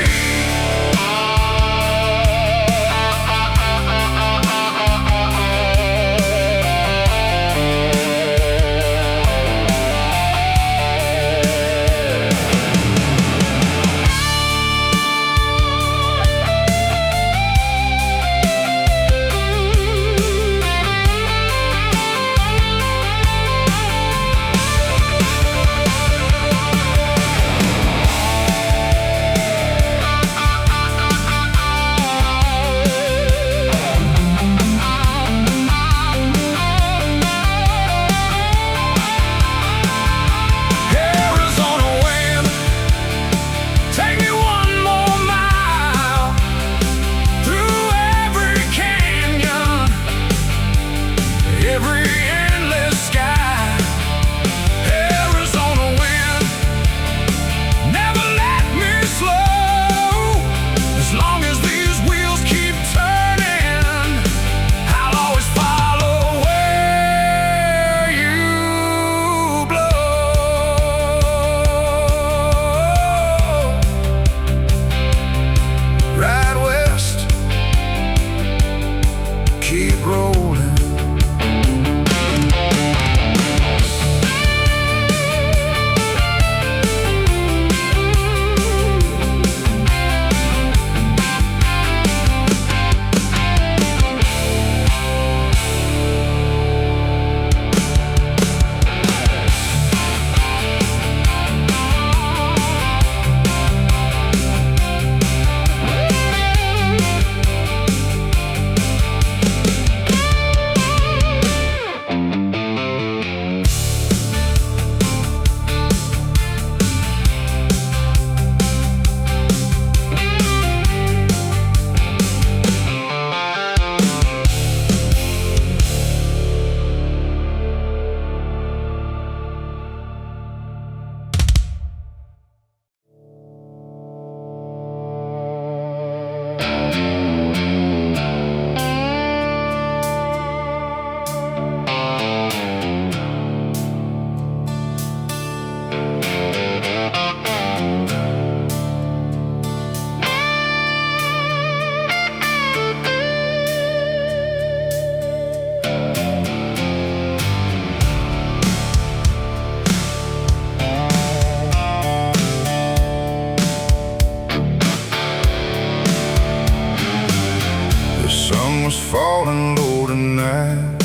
Was falling low tonight.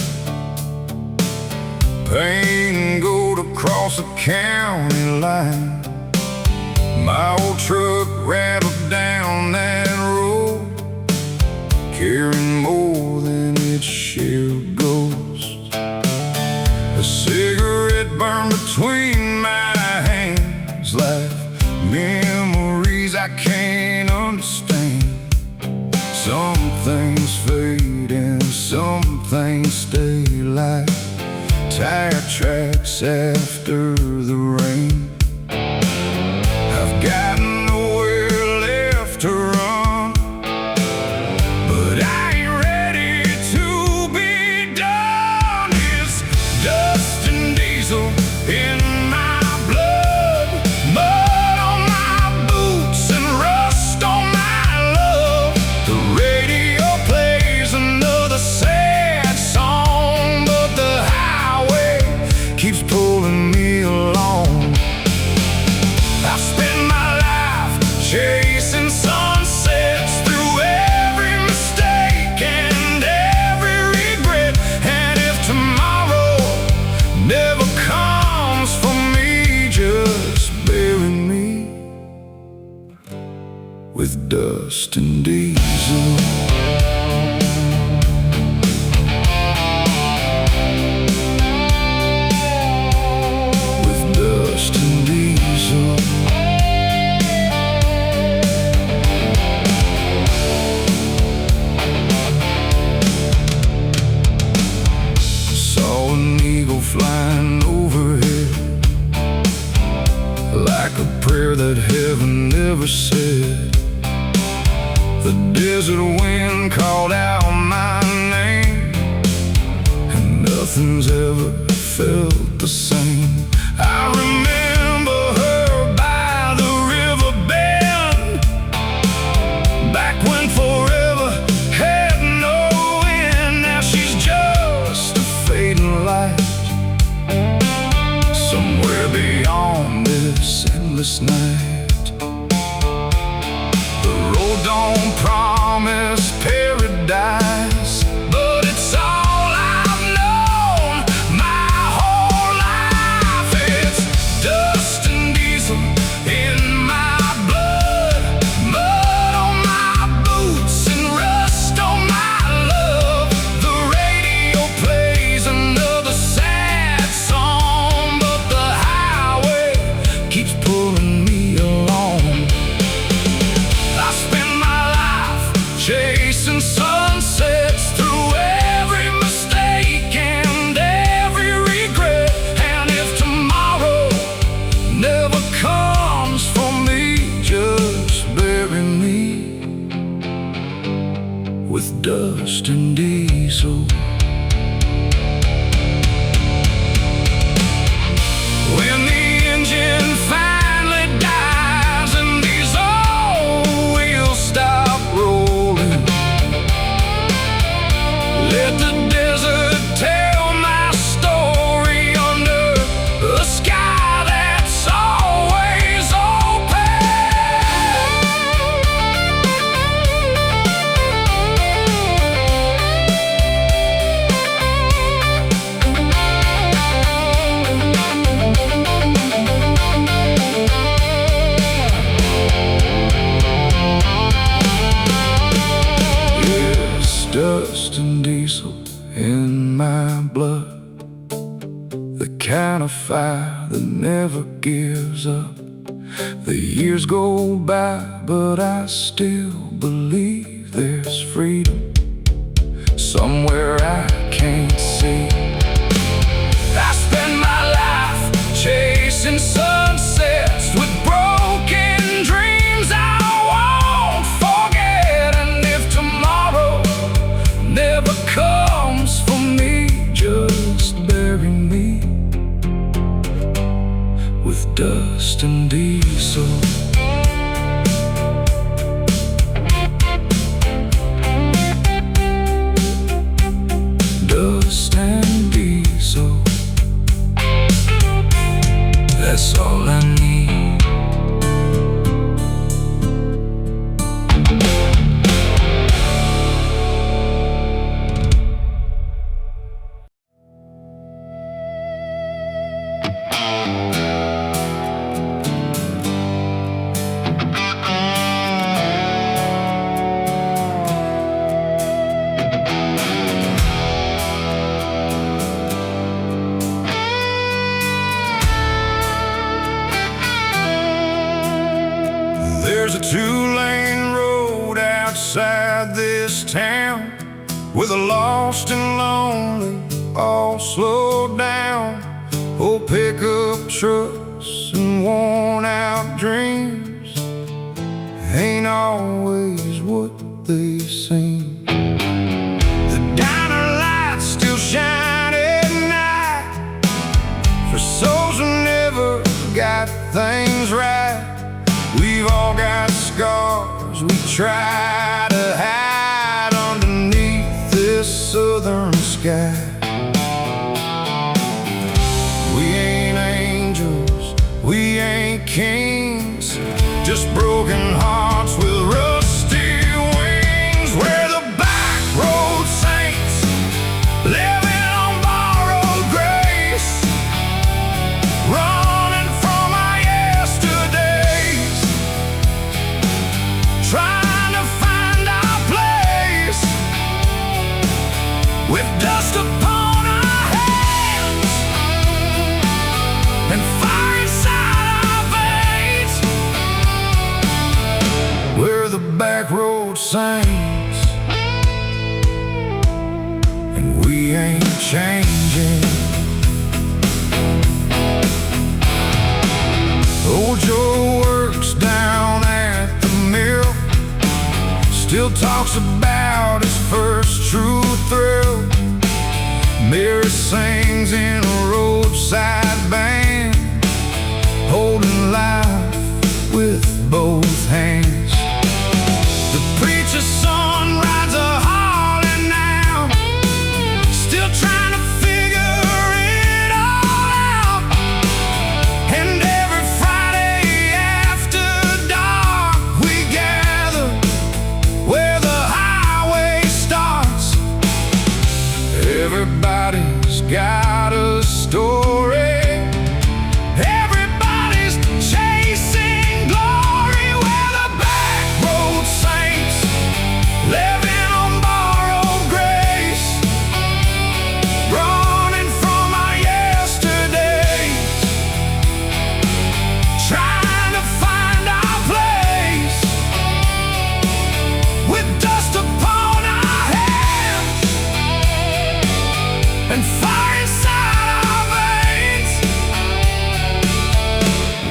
Paint and gold across the county line. My old truck rattled down that road, carrying more than it Memories I can't understand. Some things fade and some things stay, like tire tracks after the rain. I've got nowhere left to run, but I ain't ready to be done. It's dust and diesel in my blood, mud on my boots and rust on my love. The radio plays another sad song, but the highway keeps pulling me along. I've spent my life chasing sunsets through every mistake and every regret. And if tomorrow never comes for me, just bury me with dust and diesel. Flying overhead like a prayer that heaven never said. The desert wind called out my name, and nothing's ever felt the same. I remember her by the river bend, back when forever had no end. Now she's just a fading light somewhere beyond this endless night. The road don't promise paradise, but it's all I've known my whole life. It's dust and diesel in my blood, mud on my boots and rust on my love. The radio plays another sad song, but the highway keeps pulling me along. I spend my life chasing sunsets through every mistake and every regret. And if tomorrow never comes for me, just bury me with dust and diesel. When the engine finally dies and these old wheels stop rolling, let the desert tell my story under a sky that's always open. Yes, dust and diesel in my blood, the kind of fire that never gives up. The years go by, but I still believe there's freedom somewhere I can't see. I spend my life chasing sunsets with broken dreams I won't forget. And if tomorrow never comes for me, just bury me with dust and diesel. Dust and diesel, that's all There's a two-lane road outside this town, with the lost and lonely all slowed down. Old pickup trucks and worn-out dreams ain't always what they seem. The diner lights still shine at night for souls who never got things right. We've all got scars we try to hide underneath this southern sky. We ain't angels, we ain't kings, just broken hearts with rusty wings. We're the backroad saints, living on borrowed grace, running from our yesterdays, trying to find our place with dust upon our hands and fire inside our veins. We're the backroad saints, and we ain't changing. Old Joe works down at the mill, still talks about his first true thrill. Mary sings in a roadside band, holding life with both hands. The preacher's son rides a Harley now, still trying to figure it all out. And every Friday after dark we gather where the highway starts. Everybody's got a story, everybody's chasing glory. We're the backroad saints, living on borrowed grace, running from our yesterdays, trying to find our place with dust upon our hands and fire inside our veins.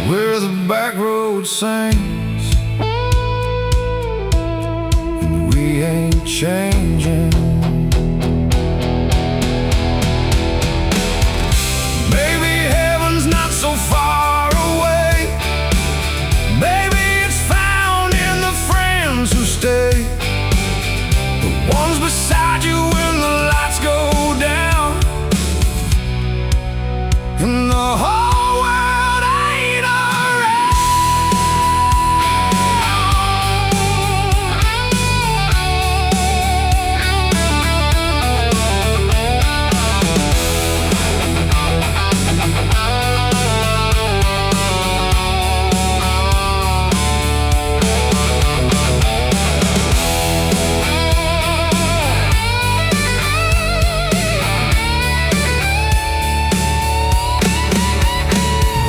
We're the backroad saints, and we ain't changing. Maybe heaven's not so far away, maybe it's found in the friends who stay, the ones beside you when the lights go down, and the whole world ain't around.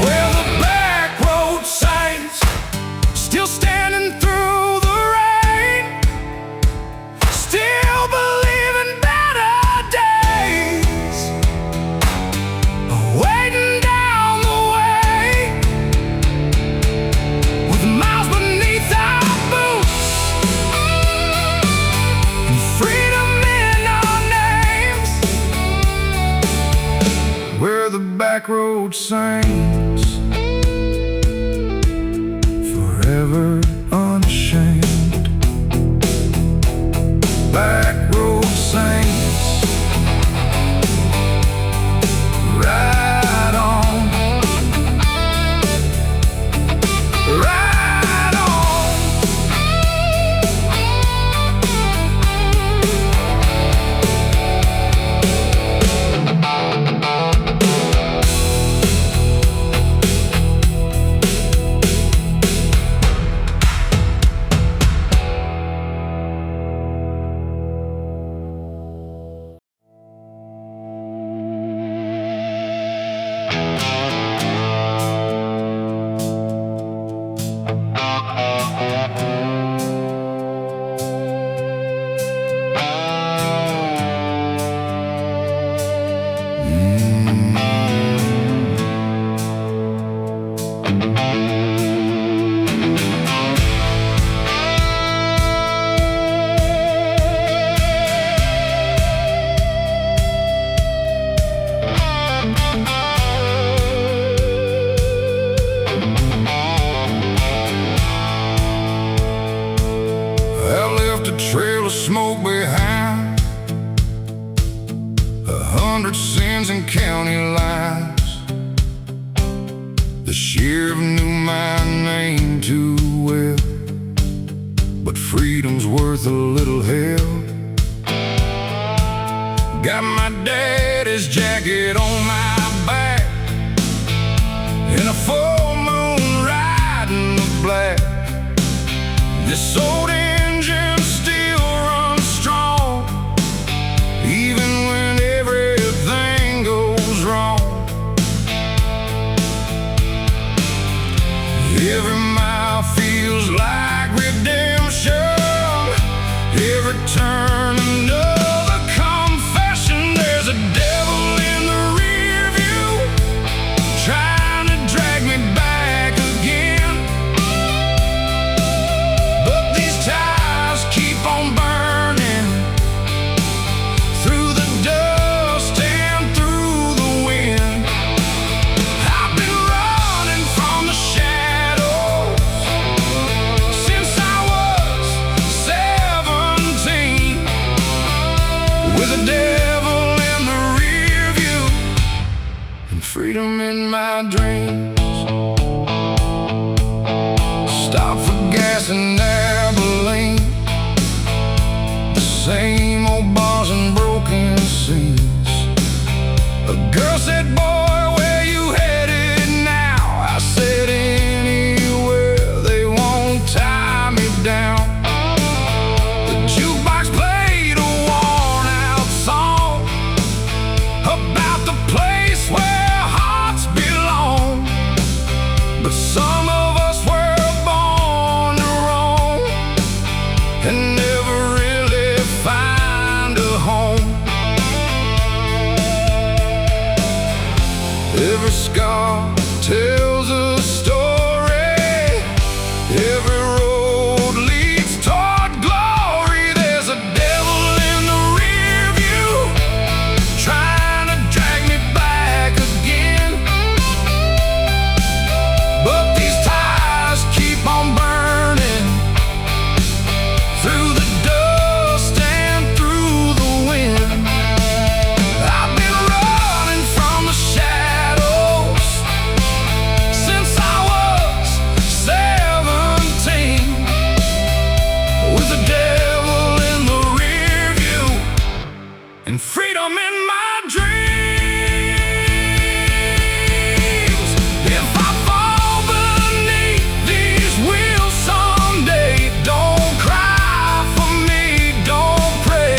We're the backroad saints, still standing through the rain, still believing better days are waiting down the way, with miles beneath our boots and freedom in our names. We're the backroad saints, forever unashamed. Backroad saints, ride on, ride on. county lines. The sheriff knew my name too well, but freedom's worth a little hell. Got my daddy's jacket on my back, in a full moon riding the black. This old engine still runs strong, even when everything goes wrong. Every mile feels like redemption, every turn another confession. There's a devil in the rear view, trying to drag me back again. But these tires keep on burning, through the dust and through the wind. I've been running from the shadows since I was 17, with a devil in the rear view and freedom in my dreams. Stop for gas in Abilene, the same old bars and broken scenes. A girl said, "Boy, where you headed now?" I said, "Anywhere, they won't tie me down." The jukebox played a worn-out song about the place where hearts belong. But some of us were born to roam and never really find a home. Every scar tells a story, every road leads toward glory. There's a devil in the rear view, trying to drag me back again. But these tires keep on burning, through the dust and through the wind. I've been running from the shadows since I was 17, with the devil in the rear view and freedom in my dreams. If I fall beneath these wheels someday, don't cry for me, don't pray.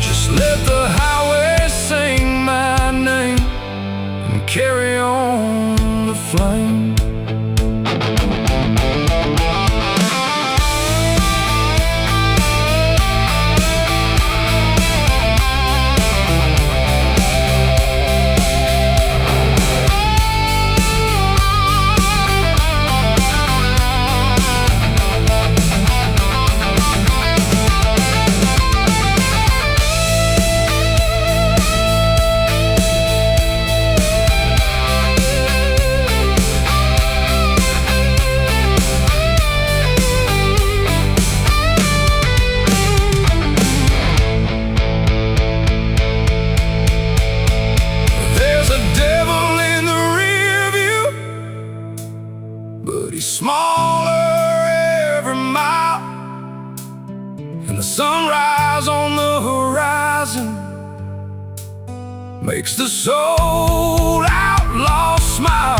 Just let the highway sing my name and carry on the flame. There's a devil in the rear view, but he's smaller every mile, and the sunrise on the horizon makes the soul outlaw smile.